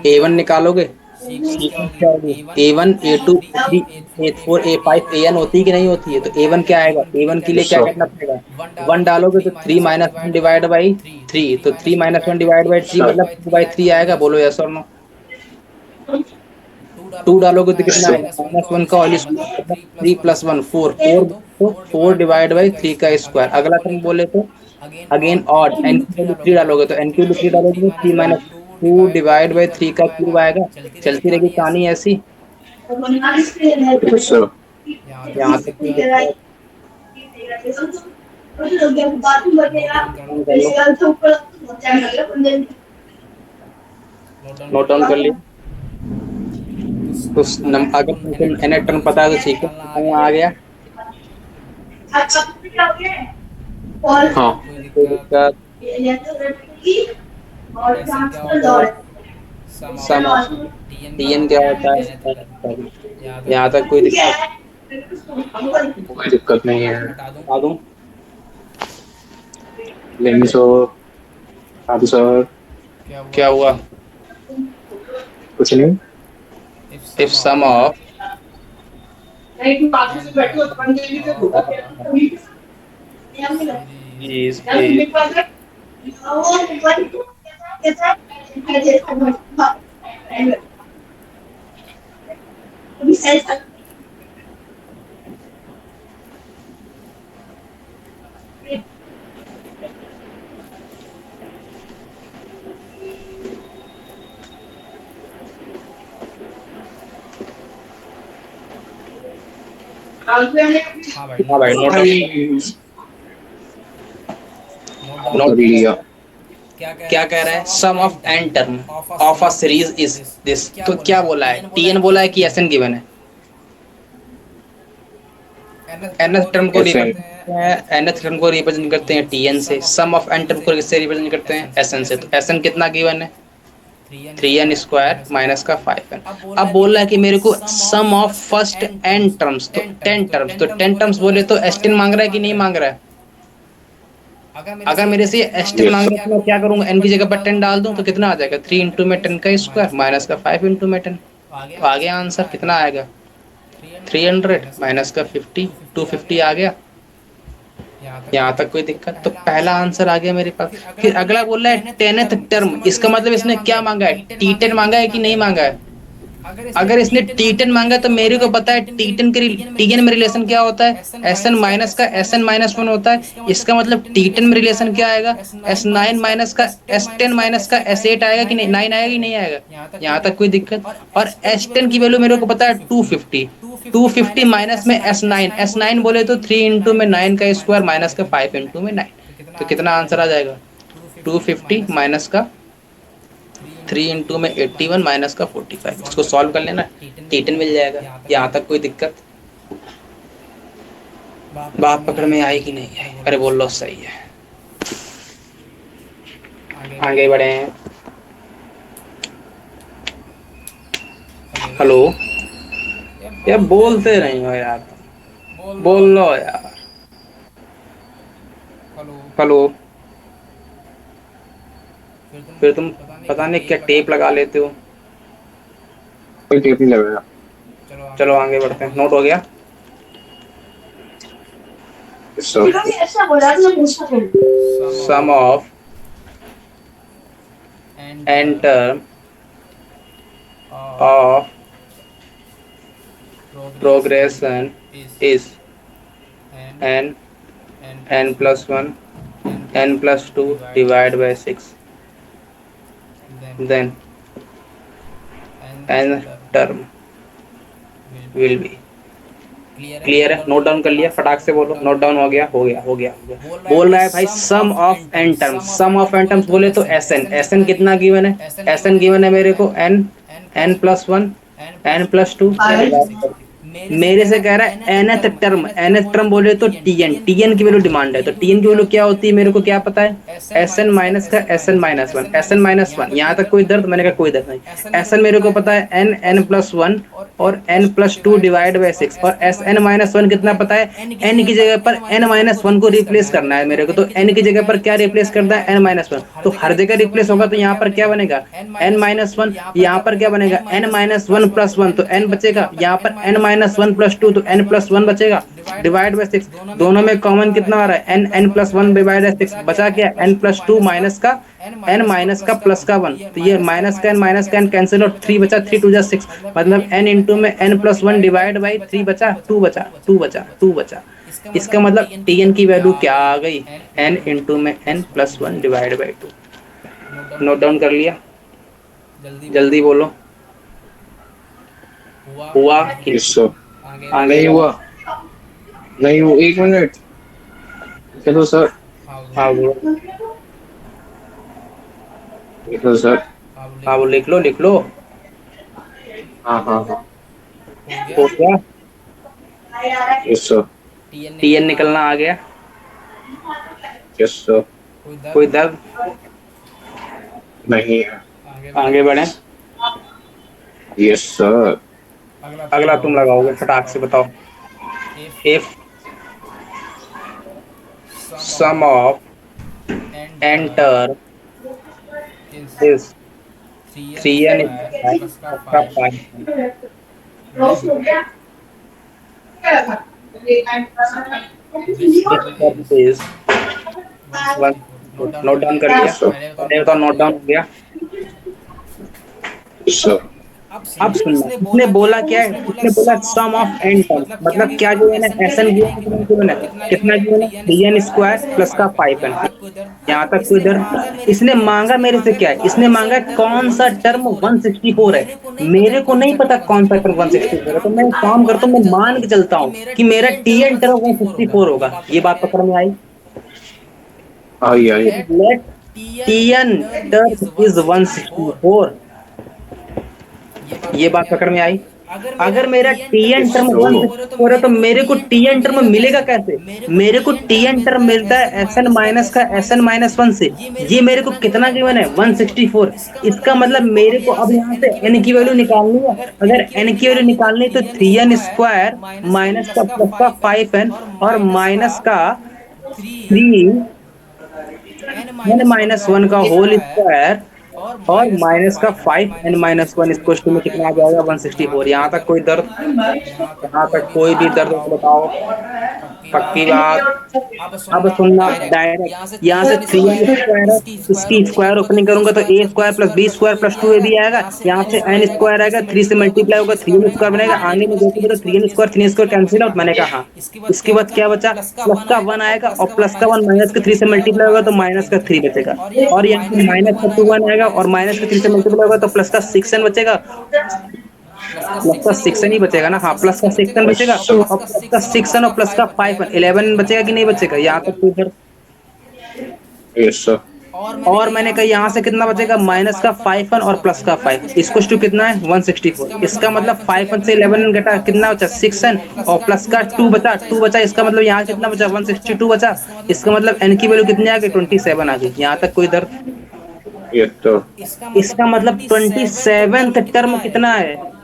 a1 निकालोगे? सीक्वेंस क्या होगी? a1 a2 a3 a4 a5 an होती है कि नहीं होती है? तो a1 क्या आएगा? a1 के लिए यस क्या सर। करना पड़ेगा? 1 डालोगे तो 3 माइनस 1 डिवाइड बाई 3, तो 3 माइनस 1 डिवाइड बाई 3 सर। मतलब 2/3 आएगा। बोलो यस और नो। 2 डालोगे तो कितना आएगा? -1 का होल स्क्वायर मतलब 3 + 1 4, 4 तो 4 डिवाइड बाई 3 का स्क्वायर। अगला टर्म बोले तो अगेन ऑड, n की वैल्यू 3 डालोगे तो n की वैल्यू 3 डालोगे तो 3 माइनस 2 डिवाइड बाई 3 का क्यूब आएगा। चलती रहेगी कहानी ऐसी। Yes sir. यहाँ तक कोई दिक्कत? नोट कर लो। नोट डाउन कर लिया? तो अगर तुमको nth टर्म पता है तो सीक्वेंस निकालना आ गया? हाँ। कोई दिक्कत? सम ऑफ tn क्या होता है? nth term. यहाँ तक कोई दिक्कत? कोई दिक्कत नहीं है। बता दूं? लेकिन सर, हाँ सर। क्या हुआ? कुछ नहीं। इफ सम ऑफ is हाँ भाई, नोट कर लिया। क्या कह रहा है? Sum of n term of a series is this. तो क्या बोला है? tn बोला है कि sn गिवन है? nth टर्म को एस एन। nth टर्म को रिप्रेजेंट करते हैं tn से, सम ऑफ n टर्म को किससे रिप्रेजेंट करते हैं? sn से। तो sn कितना गिवन है? 3n स्क्वायर माइनस का 5n। अब बोल रहा है कि मेरे को सम ऑफ फर्स्ट n टर्म्स, तो 10 टर्म्स, तो 10 टर्म्स बोले तो s10 मांग रहा है कि नहीं मांग रहा है? अगर मेरे से एस टेन मांग रहा है तो मैं क्या करूंगा, एन की जगह पर 10 डाल दूं तो कितना आ जाएगा, 3 इंटू में 10 का स्क्वायर माइनस का 5 इंटू में 10। तो आ गया आंसर, कितना आएगा 300 माइनस का 50, 250 आ गया। यहाँ तक कोई दिक्कत, तो पहला आंसर आ गया मेरे पास। फिर अगला बोल रहा है 10th टर्म, इसका मतलब इसने क्या मांगा है, T10 मांगा है कि नहीं मांगा है। अगर इसने T10 मांगा तो मेरे को पता है T10 के Tn में रिलेशन क्या होता है, Sn माइनस का Sn माइनस 1 होता है। इसका मतलब T10 में रिलेशन क्या आएगा, S9 माइनस का S10 माइनस का S8 आएगा कि नहीं, 9 आएगा कि नहीं आएगा। यहाँ तक कोई दिक्कत। और S10 की वैल्यू मेरे को पता है 250, 250 माइनस में S9, S9 बोले तो 3 इंटू में 9 का स्क्वायर माइनस का 5 इंटू में 9। तो कितना आंसर आ जाएगा, 250 माइनस का 3 इंटू में 81 माइनस का 45। इसको सॉल्व कर लेना, T10 मिल जाएगा। यहाँ तक कोई दिक्कत, बात पकड़ में आई कि नहीं आई। अरे बोल लो सही है, आगे बढ़े हैं। हेलो, ये बोलते नहीं हो यार, बोल लो यार। हेलो, फिर तुम पता नहीं क्या टेप लगा लेते हो। कोई टेप नहीं लगेगा। चलो आगे बढ़ते हैं, नोट हो गया। So, sum of N term of progression is N, n plus 1, n plus 2 divided by 6, then n term will be। Clear है, नोट डाउन कर लिया, फटाक से बोलो, नोट डाउन हो गया, हो गया, हो गया, हो गया। बोल रहा है भाई sum of N terms, sum of N terms बोले तो Sn, Sn कितना गिवन है, Sn गिवन है मेरे को n, n plus 1, n plus 2। मेरे से कह रहा है nth टर्म, nth टर्म बोले तो Tn, Tn की वैल्यू डिमांड है। तो Tn की वैल्यू क्या होती है मेरे को क्या पता है, Sn माइनस का Sn माइनस 1, Sn माइनस 1। यहाँ तक कोई दर्द, मैंने कहा कोई दर्द नहीं। Sn मेरे को पता है n, n प्लस 1 और n प्लस 2 डिवाइड बाई 6। और Sn माइनस 1 कितना पता है, n की जगह पर n माइनस 1 को रिप्लेस करना है मेरे को। तो n की जगह पर क्या रिप्लेस करना है, n माइनस 1। तो हर जगह रिप्लेस होगा, तो यहाँ पर क्या बनेगा n माइनस 1, यहाँ पर क्या बनेगा n माइनस 1 प्लस 1, तो n बचेगा। यहाँ पर n माइनस 1 प्लस 2 तो n प्लस 1 बचेगा, डिवाइड बाई 6। दोनों में कॉमन कितना आ रहा है, n, n plus 1 divide by 6 बचा क्या, n प्लस 2 माइनस का n माइनस का प्लस का 1। तो ये माइनस का n कैंसिल और 3 बचा, 3 टू जा 6, मतलब n इंटू में n प्लस 1 डिवाइड बाई 3 बचा, 2 बचा, 2 बचा, 2 बचा। इसका मतलब Tn की वैल्यू क्या आ गई, n इंटू में n plus 1 divide by 2। Note down कर लिया, जल्दी बोलो, हुआ कि नहीं नहीं हुआ, नहीं वो 1 मिनट चलो सर। हाँ बोलो, लिखो सर। हाँ वो लिख लो, लिख लो। हाँ हाँ हाँ, हो गया, यस सर, Tn निकलना आ गया। Yes sir. कोई दर्द नहीं है, आगे बढ़े। Yes sir. अगला तुम लगाओगे, फटाक से बताओ। If sum of nth is 3n का 5 is 1। नोट डाउन कर लिया, पहले बताओ, नोट डाउन हो गया। Yes sir. अब सुनना, इसने बोला क्या है, इसने बोला सम ऑफ एन टर्म, मतलब क्या जो है ना, Sn गिवन है, कितना गिवन है, Tn स्क्वायर प्लस का 5n। यहाँ तक कोई दर्द। इसने मांगा मेरे से क्या है, इसने मांगा कौन सा टर्म 164 है। मेरे को नहीं पता कौन सा टर्म 164 है, तो मैं काम करता हूँ, मैं मान के चलता हूँ कि मेरा Tn टर्म 164 होगा। ये बात पकड़ में आई। लेट Tn टर्म इज 164, ये बात पकड़ में आई। अगर मेरा Tn टर्म 164 है तो मेरे को Tn टर्म मिलेगा कैसे, मेरे को Tn टर्म मिलता है Sn माइनस का Sn माइनस 1 से। ये मेरे को कितना गिवन है, 164। इसका मतलब मेरे को अब यहाँ से n की वैल्यू निकालनी है। अगर n की वैल्यू निकालनी है तो 3n स्क्वायर माइनस का प्लस का 5n और माइनस का 3 एन माइनस वन का होल स्क्वायर और माइनस का 5 n-1 इस क्वेश्चन में कितना आ जाएगा 164। यहाँ तक कोई दर्द, यहाँ तक कोई भी दर्द हो तो बताओ। पक्की बात। अब सुनना डायरेक्ट यहाँ से 3n स्क्वायर है, इसकी स्क्वायर ओपनिंग करूंगा तो A square plus B square plus 2ab आएगा। यहाँ से n स्क्वायर आएगा, 3 से मल्टीप्लाई होगा 3n स्क्वायर बनेगा। आगे में देखोगे तो 3n स्क्वायर कैंसिल आउट। मैंने कहा हाँ। इसके बाद क्या बचा, प्लस का 1 आएगा और प्लस का 1 माइनस का 3 से मल्टीप्लाई होगा तो माइनस का 3 बचेगा। और यहाँ पे माइनस का 2 1 आएगा और माइनस का 3 से मल्टीप्लाई होगा तो प्लस का 6n बचेगा। प्लस का 6n ही बचेगा ना, हाँ प्लस का 6n बचेगा और प्लस का 6n और प्लस का 5 11 बचेगा कि नहीं बचेगा। यहाँ तक कोई दर्द। Yes sir. और मैंने कहा यहाँ से कितना बचेगा, माइनस का 5n और प्लस का 5, इसको टू कितना है 164। इसका मतलब 5n से 11n घटा कितना बचा 6n और प्लस का 2 बचा। इसका मतलब यहाँ कितना बचा 162 बचा। इसका मतलब n की वैल्यू कितनी आ गई 27 आ गई। यहाँ तक कोई दर्द। Yes sir. इसका मतलब 27th टर्म कितना है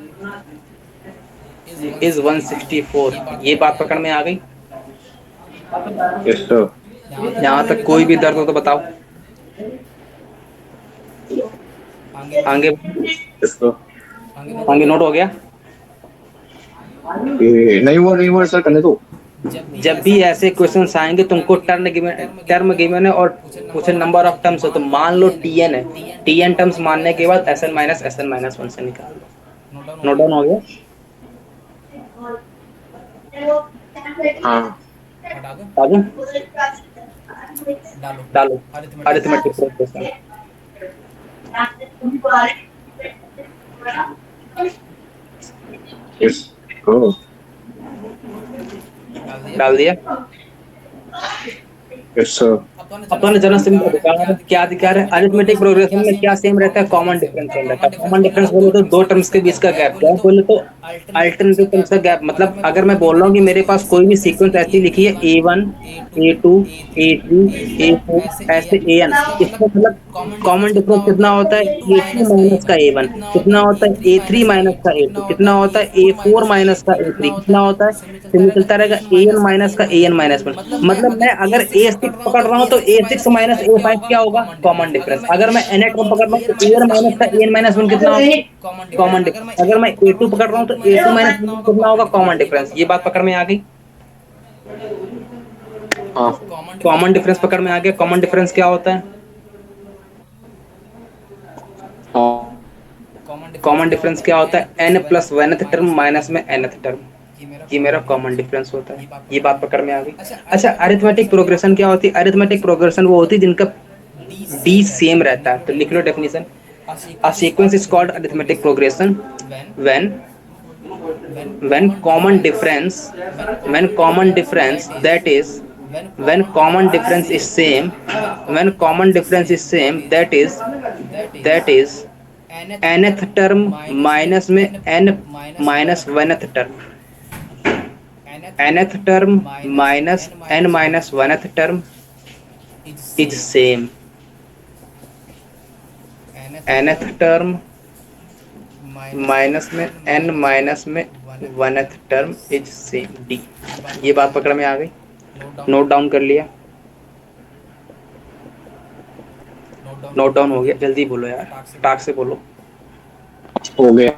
इज 164। ये बात पकड़ में आ गई। Yes sir. यहाँ तक कोई भी दर्द हो तो बताओ। आगे यस सर। आगे नोट हो गया। नहीं हुआ सर, करने दो। जब भी ऐसे क्वेश्चंस आएंगे तुमको टर्म गिवन है और क्वेश्चन नंबर ऑफ टर्म्स हो तो मान लो tn है। tn टर्म्स मानने के बाद sn-1 से निकाल लो। नोट डाउन हो गया। हाँ आगे डालो अरिथमेटिक प्रोग्रेशन। यस ओ डाल दिया। Yes sir. अपन जरा सिंपल अधिकार क्या अधिकार है, अरिथमेटिक प्रोग्रेशन में क्या सेम रहता है, कॉमन डिफरेंस सेम रहता है। कॉमन डिफरेंस बोले तो दो टर्म्स के बीच का गैप, क्या बोले तो अल्टरनेटिव टर्म्स का गैप। मतलब अगर मैं बोल रहा हूँ कि मेरे पास कोई भी सीक्वेंस ऐसी लिखी है a1 a2 a3 a4 ऐसे an, इसका मतलब कॉमन डिफरेंस कितना होता है a2 माइनस का a1, कितना होता है a3 माइनस का a2, कितना होता है a4 माइनस का a3, कितना होता है, फिर चलता रहेगा an माइनस का an माइनस 1। मतलब मैं अगर a6 पकड़ रहा हूँ तो a6 माइनस a5 क्या होगा कॉमन डिफरेंस। अगर मैं n8 पकड़ रहा हूँ तो an माइनस का an माइनस 1 कितना होगा कॉमन डिफरेंस। अगर मैं a2 पकड़ रहा हूँ तो a2 माइनस 1 कितना होगा कॉमन डिफरेंस। ये बात पकड़ में आ गई। कॉमन डिफरेंस पकड़ में आ गया। कॉमन डिफरेंस क्या होता है, कॉमन डिफरेंस क्या होता है n plus 1th term minus में nth टर्म, ये मेरा कॉमन डिफरेंस होता है। ये बात पकड़ में आ गई। अच्छा अरिथमेटिक प्रोग्रेशन क्या होती है, अरिथमेटिक प्रोग्रेशन वो होती है जिनका d सेम रहता है। तो लिख लो definition, a sequence is called arithmetic progression when common difference that is when common difference is same that is nth term minus में n minus 1th term, nth term minus n minus 1th term is same, nth term minus में n माइनस में 1th term is same d। ये बात पकड़ में आ गई। नोट डाउन कर लिया, नोट डाउन हो गया। जल्दी बोलो यार, टाक से बोलो। हो गया।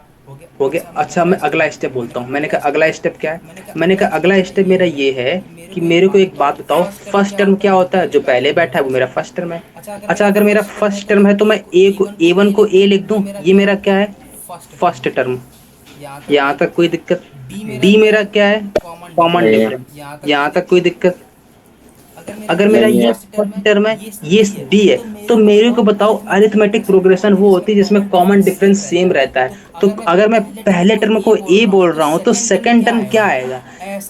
अच्छा मैं अगला स्टेप बोलता हूँ। मैंने कहा अगला स्टेप क्या है, मैंने कहा अगला स्टेप मेरा ये है कि मेरे को एक बात बताओ, फर्स्ट टर्म क्या होता है, जो पहले बैठा है वो मेरा फर्स्ट टर्म है। अच्छा अगर मेरा फर्स्ट टर्म है तो मैं a1 को a लिख दूं, ये मेरा क्या है फर्स्ट टर्म। यहाँ तक कोई दिक्कत। d मेरा क्या है कॉमन डिफरेंस, यहाँ तक कोई दिक्कत। अगर मेरा ये फर्स्ट टर्म है ये d है तो मेरे को बताओ अरिथमेटिक प्रोग्रेशन वो होती है जिसमें कॉमन डिफरेंस सेम रहता है। तो अगर मैं पहले टर्म को a बोल रहा हूँ तो सेकंड टर्म क्या आएगा,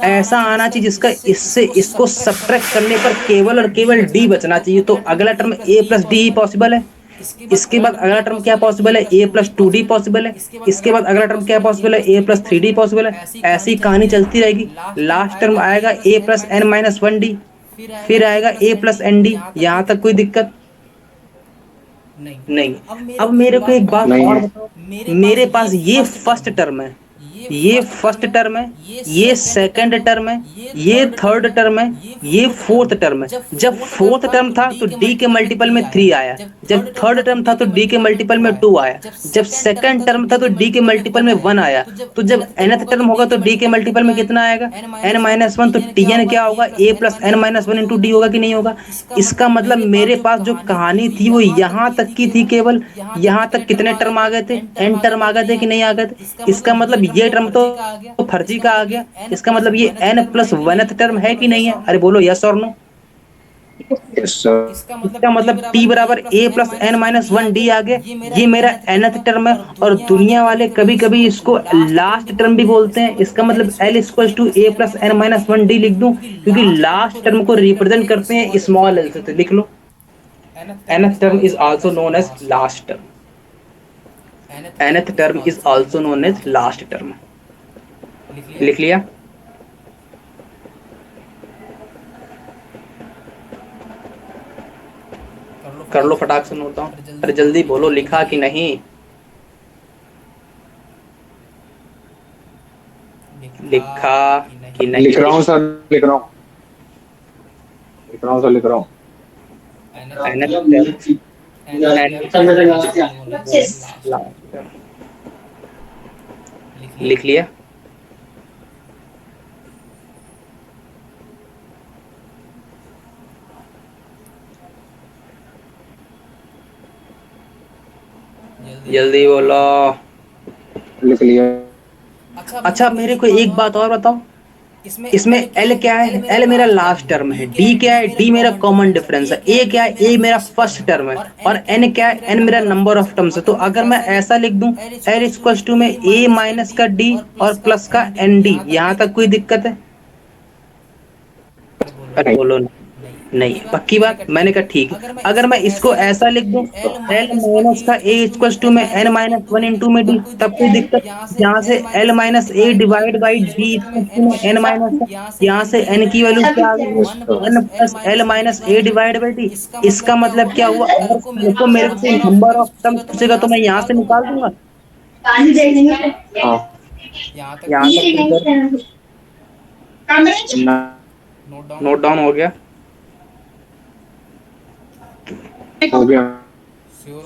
ऐसा आना चाहिए जिसका इससे इसको सब्ट्रैक्ट करने पर केवल और केवल d बचना चाहिए। तो अगला term a plus D possible है। इसके बाद अगला टर्म क्या पॉसिबल है, a प्लस 2d पॉसिबल है। इसके बाद अगला टर्म क्या पॉसिबल है, a प्लस 3d पॉसिबल है। ऐसी कहानी चलती रहेगी। लास्ट टर्म आएगा a plus n minus 1d, फिर आएगा a प्लस एन डी। यहाँ तक कोई दिक्कत नहीं। अब मेरे को एक बात और बताओ, मेरे पास ये फर्स्ट टर्म है, ये फर्स्ट टर्म है, ये सेकंड टर्म है, ये थर्ड टर्म है, ये फोर्थ टर्म है। जब फोर्थ टर्म था तो डी के मल्टीपल में 3 आया, जब थर्ड टर्म था तो डी के मल्टीपल में 2 आया, जब सेकंड टर्म था तो डी के मल्टीपल में 1 आया, तो जब nth टर्म होगा तो डी के मल्टीपल में कितना आएगा, n-1। तो tn क्या होगा, a plus n-1 into D होगा कि नहीं होगा। इसका मतलब मेरे पास जो कहानी थी वो यहाँ तक की थी, केवल यहाँ तक कितने टर्म आ गए थे, n टर्म आ गए थे कि नहीं आ गए थे। इसका मतलब ये टर्म तो फर्जी का आ गया। इसका मतलब ये n प्लस 1th टर्म है कि नहीं है, अरे बोलो यस और नो। Yes sir. इसका मतलब t बराबर a प्लस n-1 डी आ गया, ये मेरा nth टर्म है। और दुनिया वाले कभी कभी इसको लास्ट टर्म भी बोलते हैं। इसका मतलब l equal to a plus n-1 D लिख दूं, क्योंकि लास्ट टर्म को रिप्रेजेंट करते हैं स्मॉल l से। तो लिख लो nth term is also known as last term, nth term is also known as last term। लिख लिया। कर लो फटाक से नोट डाउन, अरे जल्दी बोलो लिखा कि नहीं। लिखा कि नहीं। लिख रहा हूँ सर, लिख रहा हूँ, लिख रहा हूँ सर, लिख रहा हूँ। लिख लिया। जल्दी बोलो। लिख लिया। अच्छा मेरे को एक बात और बताओ, इसमें L क्या है, L मेरा लास्ट टर्म है, D क्या है, D मेरा कॉमन डिफरेंस है, A क्या है, A मेरा फर्स्ट टर्म है, और N क्या है, N मेरा नंबर ऑफ टर्म्स है। तो अगर मैं ऐसा लिख दूं L इक्वल टू में A माइनस का D और प्लस का ND, यहाँ तक कोई दिक्कत है? अरे बोलो नहीं, पक्की बात। मैंने कहा ठीक है। अगर मैं इसको ऐसा लिख दूं L माइनस का A इक्वल टू में n-1 इंटू में D, तब कोई दिक्कत? यहाँ से L minus A divide by D equal to में n-, यहाँ से n की वैल्यू क्या आ गई, 1 plus L minus A divide by D। इसका मतलब क्या हुआ, अगर कल को मेरे को नंबर ऑफ टर्म पूछेगा तो मैं यहाँ से निकाल दूंगा। हाँ। यहाँ तक नोट डाउन हो गया? हो गया।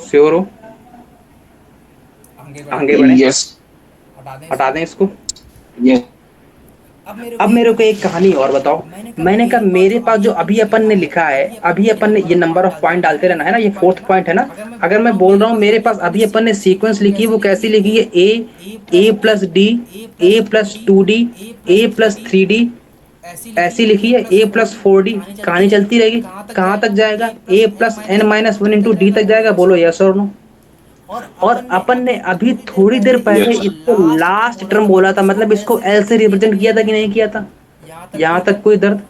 श्योर हो? आगे बढ़े? यस। हटा दें इसको। यस। अब मेरे को एक कहानी और बताओ। मैंने कहा मेरे पास जो अभी अपन ने लिखा है, अभी अपन ने ये नंबर ऑफ पॉइंट डालते रहना है ना, ये फोर्थ पॉइंट है ना। अगर मैं बोल रहा हूँ मेरे पास अभी अपन ने सीक्वेंस लिखी है, वो कैसी लिखी है, a plus D, a plus 2d, a plus 3d, ऐसी लिखी है, a प्लस 4d। कहानी चलती रहेगी, कहाँ तक जाएगा, a plus n-1 into D तक जाएगा। बोलो यस और नो। और अपन ने अभी थोड़ी देर पहले इसको लास्ट टर्म बोला था, मतलब इसको एल से रिप्रेजेंट किया था कि नहीं किया था? यहाँ तक कोई दर्द?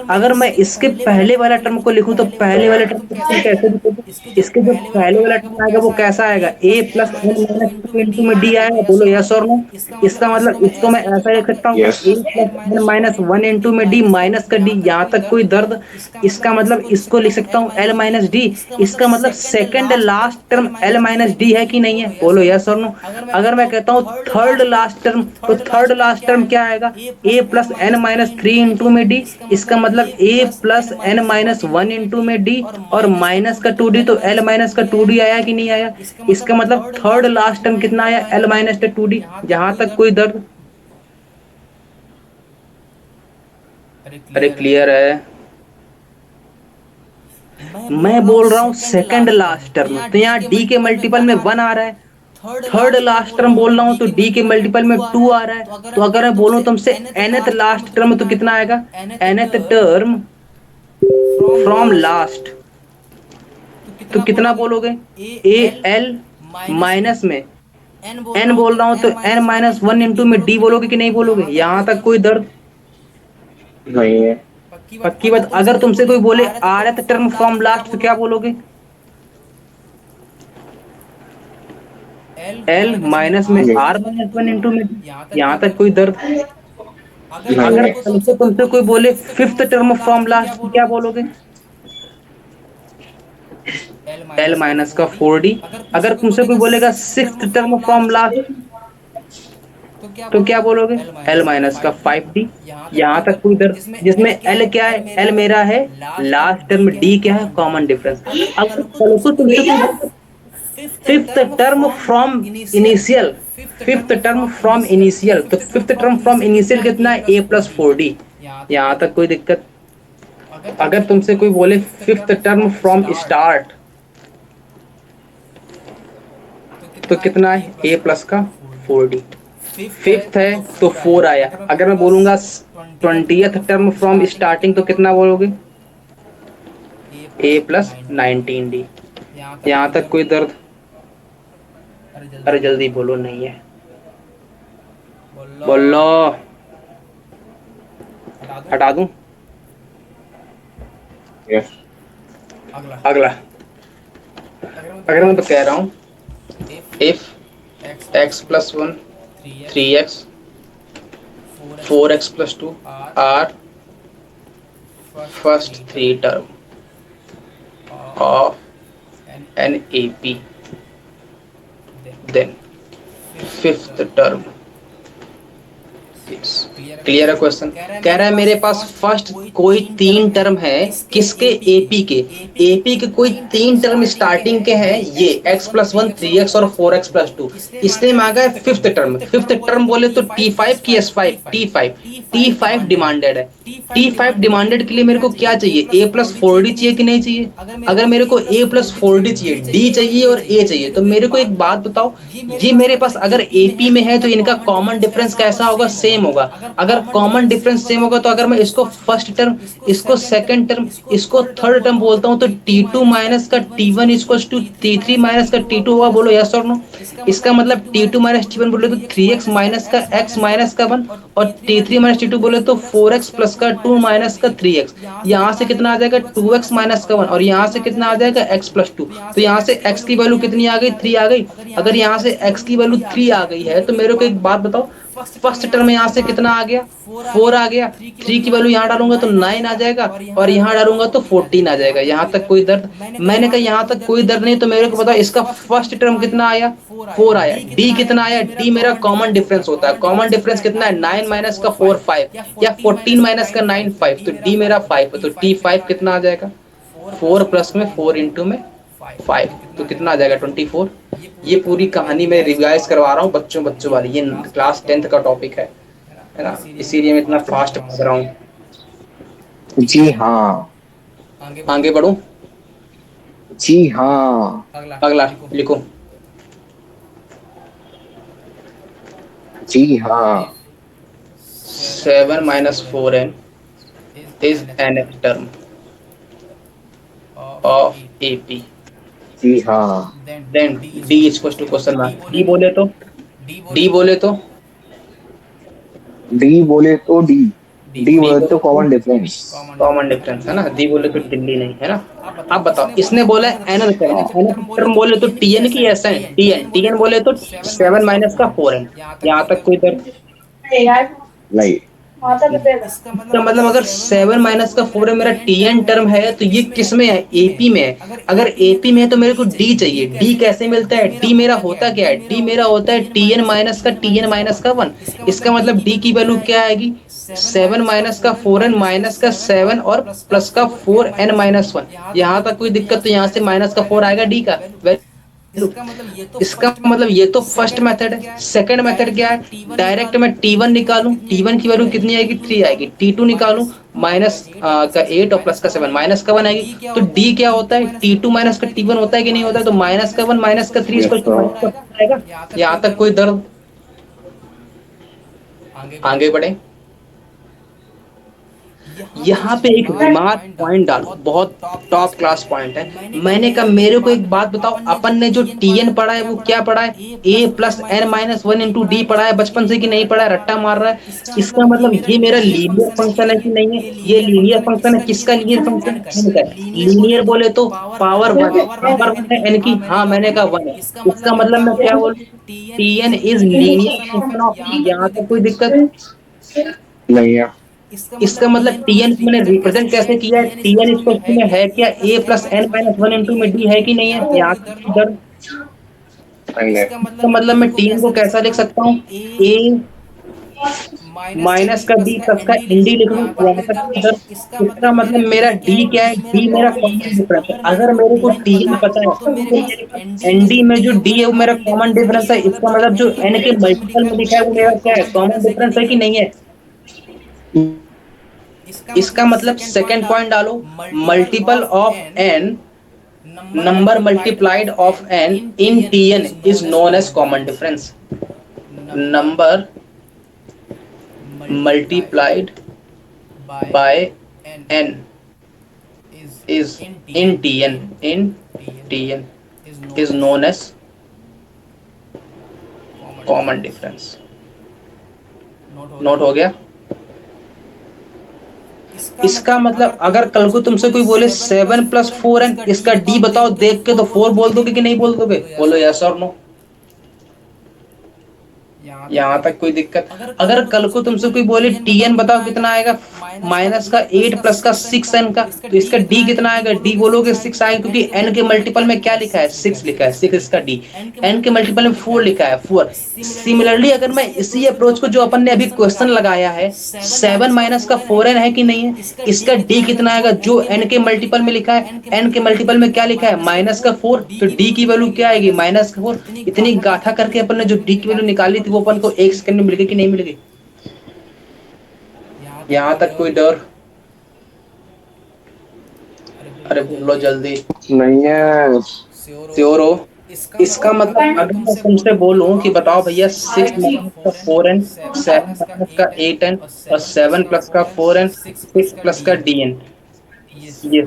अगर मैं इसके पहले वाला टर्म को लिखूं तो पहले वाले टर्म को कैसे लिखोगे? इसके जो पहले वाला टर्म आएगा वो कैसा आएगा, a प्लस n-2 इंटू में d आएगा। बोलो यस और नो। इसका मतलब इसको मैं ऐसा लिख सकता हूँ, a प्लस n-1 इंटू में d माइनस का d। यहाँ तक कोई दर्द? इसका मतलब इसको लिख सकता हूँ l माइनस डी। इसका मतलब second last term l minus D है कि नहीं है? बोलो यस और नो। अगर मैं कहता हूँ थर्ड लास्ट टर्म, तो थर्ड लास्ट टर्म क्या आएगा, a प्लस n-3 इंटू में d। इसका मतलब a प्लस n-1 इंटू में d और माइनस का 2d, तो l माइनस का 2d आया कि नहीं आया? इसका मतलब थर्ड लास्ट टर्म कितना आया, l माइनस का 2d। यहाँ तक कोई दर्द? अरे क्लियर है? मैं बोल रहा हूँ सेकंड लास्ट टर्म, तो यहाँ d के मल्टीपल में 1 आ रहा है। थर्ड लास्ट टर्म बोल रहा हूँ तो d के मल्टीपल में 2 आ रहा है। तो अगर मैं बोलूँ तुमसे nth लास्ट टर्म, तो कितना आएगा, nth टर्म फ्रॉम लास्ट, तो कितना बोलोगे, a l माइनस में n बोल रहा हूँ तो n-1 इंटू में d बोलोगे कि नहीं बोलोगे? यहाँ तक कोई दर्द? नहीं है। पक्की बात। अगर तुमसे कोई बोले rth टर्म फ्रॉम लास्ट, तो क्या बोलोगे, l माइनस में r-1 इंटू में d। यहाँ तक कोई दर्द? अगर तुमसे कोई बोले फिफ्थ टर्म फ्रॉम लास्ट, तो क्या बोलोगे, l माइनस का 4d। अगर तुमसे कोई बोलेगा सिक्स्थ टर्म फ्रॉम लास्ट, तो क्या बोलोगे, एल माइनस का 5d। यहाँ तक कोई दर्द, जिसमें एल क्या है, एल मेरा है लास्ट टर्म, डी क्या है कॉमन डिफरेंस। अब कल को तुमसे कोई fifth term from initial, fifth term from initial, तो फिफ्थ टर्म फ्रॉम इनिशियल कितना है, ए प्लस 4d। यहाँ तक कोई दिक्कत। अगर तुमसे कोई बोले फिफ्थ टर्म फ्रॉम स्टार्ट, तो कितना है, ए प्लस का 4d। फिफ्थ है तो 4 आया। अगर मैं बोलूंगा 20th टर्म फ्रॉम स्टार्टिंग, तो कितना बोलोगे, ए प्लस 19d। यहाँ तक कोई दर्द, अरे जल्दी बोलो, नहीं है, बोलो, हटा दूं। यस। अगला, अगर मैं तो कह रहा हूँ if X plus one 3x 4x plus 2 are first three term of N A P, then fifth term. Clear है क्वेश्चन। कह रहा है मेरे पास फर्स्ट कोई तीन टर्म है, किसके, एपी के, एपी के कोई तीन टर्म स्टार्टिंग के हैं, ये x प्लस वन 3x और 4x प्लस 2। इसलिए मांगा है फिफ्थ टर्म। फिफ्थ टर्म बोले तो T5 की S5, T5 डिमांडेड है। T5 डिमांडेड के लिए मेरे को क्या चाहिए, a प्लस 4d चाहिए कि नहीं चाहिए। अगर मेरे को a प्लस 4d चाहिए, d चाहिए और a चाहिए, तो मेरे को एक बात बताओ, ये मेरे पास अगर AP में है तो इनका कॉमन डिफरेंस कैसा होगा, सेम होगा। अगर कॉमन डिफरेंस सेम होगा तो अगर मैं इसको फर्स्ट टर्म, इसको सेकंड टर्म, इसको थर्ड टर्म बोलता हूँ, तो T2 माइनस का T1 equals to T3 minus का T2 होगा। बोलो यस और नो। इसका मतलब T2 माइनस T1 बोले तो 3x माइनस का x माइनस का 1, और T3 माइनस T2 बोले तो 4x प्लस का 2 माइनस का 3x। यहाँ से कितना आ जाएगा, 2x माइनस का 1, और यहाँ से कितना आ जाएगा, x प्लस 2। तो यहाँ से x की वैल्यू कितनी आ गई, 3 आ गई। अगर यहाँ से x की वैल्यू 3 आ गई है, तो मेरे को एक बात बताओ, फर्स्ट टर्म में यहाँ से कितना आ गया, 4 आ गया। 3 की वैल्यू यहाँ डालूंगा तो 9 आ जाएगा, और यहाँ डालूंगा तो 14 आ जाएगा। यहाँ तक कोई दर्द, मैंने कहा यहाँ तक कोई दर्द नहीं। तो मेरे को बताओ इसका फर्स्ट टर्म कितना आया, 4 आया। डी कितना आया, डी मेरा कॉमन डिफरेंस होता है। कॉमन डिफरेंस कितना है, 9 माइनस का 4 5, या 14 माइनस का 9 5, तो डी मेरा 5 है। तो T5 कितना आ जाएगा, 4 प्लस में 4 इंटू में 5, तो कितना आ जाएगा, 24। ये पूरी कहानी मैं रिवाइज करवा रहा हूँ बच्चों वाली, ये क्लास 10th का टॉपिक है ना, इसीलिए मैं इतना फास्ट पढ़ रहा हूँ। जी हाँ। आगे बढ़ूं, जी हाँ। अगला लिखो, जी हाँ। 7 माइनस 4n is nth term of AP, जी हाँ। Then D equals to question mark. D बोले तो, डी बोले तो, डी बोले तो डी, डी बोले तो कॉमन डिफरेंस, कॉमन डिफरेंस है ना। डी बोले तो दिल्ली नहीं है ना। अब बताओ, इसने बोला है nth टर्म, nth टर्म बोले तो Tn की SN, Tn बोले तो 7 माइनस का 4n। यहाँ तक कोई दर्द नहीं। इसका मतलब अगर 7 माइनस का 4 मेरा Tn टर्म है, तो ये किस में है, AP में है। अगर AP में है तो मेरे को D चाहिए। D कैसे मिलता है, D मेरा होता क्या है, D मेरा होता है Tn माइनस का 1। इसका मतलब D की वैल्यू क्या आएगी, 7 माइनस का 4n माइनस का 7 और प्लस का 4n माइनस 1। यहाँ तक कोई दिक्कत, तो यहाँ से माइनस का 4 आएगा D का वैल्यू। इसका मतलब ये तो फर्स्ट मेथड है। सेकंड मेथड क्या है, डायरेक्ट मैं T1 निकालूं, T1 की वैल्यू कितनी आएगी, 3 आएगी। T2 निकालूं, माइनस का 8 और प्लस का 7, माइनस का 1 आएगी। तो D क्या होता है, T2 माइनस का T1 होता है कि नहीं होता है, तो माइनस का 1 माइनस का 3 आएगा। यहाँ तक कोई दर्द, आगे बढ़े। यहाँ पे एक रिमार्क पॉइंट डालो, बहुत टॉप क्लास पॉइंट है। मैंने कहा मेरे को एक बात बताओ, अपन ने जो Tn पढ़ा है वो क्या पढ़ा है, a plus n minus 1 into D पढ़ा है बचपन से कि नहीं पढ़ा है, रट्टा मार रहा है। इसका मतलब ये मेरा लीनियर फंक्शन है कि नहीं है, ये लीनियर फंक्शन है। किसका लीनियर फंक्शन है, लीनियर बोले तो पावर 1 है, पावर 1 है n की, हाँ मैंने कहा 1 है। इसका मतलब मैं क्या बोलूं, Tn is linear function of E। यहाँ तक कोई दिक्कत नहीं है। इसका मतलब Tn को मैंने रिप्रेजेंट कैसे किया है, Tn इक्वल में है क्या, a plus n minus 1 into में d है कि नहीं है। यहाँ इधर नहीं है। इसका मतलब मैं Tn को कैसा लिख सकता हूँ, a माइनस का डी प्लस का एन डी लिख लूँ यहाँ तक इधर। इसका मतलब मेरा डी क्या है, डी मेरा कॉमन डिफरेंस है। अगर मेरे को टी एन पता है तो मेरे पास एन डी में जो डी है वो मेरा कॉमन डिफरेंस है। इसका मतलब जो एन के मल्टीपल में लिखा है वो मेरा क्या है, कॉमन डिफरेंस है कि नहीं है। इसका मतलब सेकंड पॉइंट डालो, multiple of N number multiplied of n in Tn is known as common difference. Number multiplied by n is in Tn is known as common difference. Note हो गया। इसका मतलब अगर कल को तुमसे कोई बोले 7 + 4n इसका डी बताओ, देख के तो 4 बोल दोगे कि नहीं बोल दोगे, बोलो यस और नो। यहाँ तक कोई दिक्कत। अगर कल को तुमसे कोई बोले टीएन बताओ कितना आएगा, माइनस का 8 प्लस का 6n का, तो इसका डी कितना आएगा, डी बोलोगे 6 आएगा, क्योंकि n के मल्टीपल में क्या लिखा है, 6 लिखा है, 6 इसका डी। n के मल्टीपल में 4 लिखा है, 4। सिमिलरली अगर मैं इसी अप्रोच को जो अपन ने अभी क्वेश्चन लगाया है, 7 माइनस का 4n है कि नहीं है, इसका डी कितना आएगा, जो n के मल्टीपल में लिखा है, n के मल्टीपल में क्या लिखा है, माइनस का 4, तो डी की वैल्यू क्या आएगी, माइनस का 4। इतनी गाथा करके अपन ने जो डी की वैल्यू निकाली थी वो अपन को 1 सेकंड में मिल गई कि नहीं मिल गई। यहाँ तक कोई डर? अरे बोलो जल्दी। नहीं है। श्योर हो? इसका मतलब अगर मैं तुमसे बोलूं कि बताओ भैया 6 माइनस का 4n, 7 माइनस का 8n और 7 प्लस का 4n, 6 प्लस का dn, ये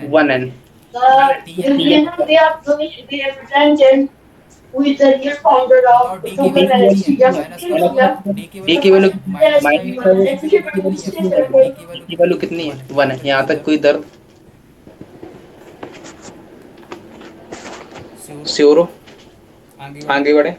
1n। They are they represented with the real founder of Global Energy. D की वैल्यू माइनस की वैल्यू कितनी है, 1 है। यहाँ तक कोई दर्द? श्योर हो? आगे बढ़े।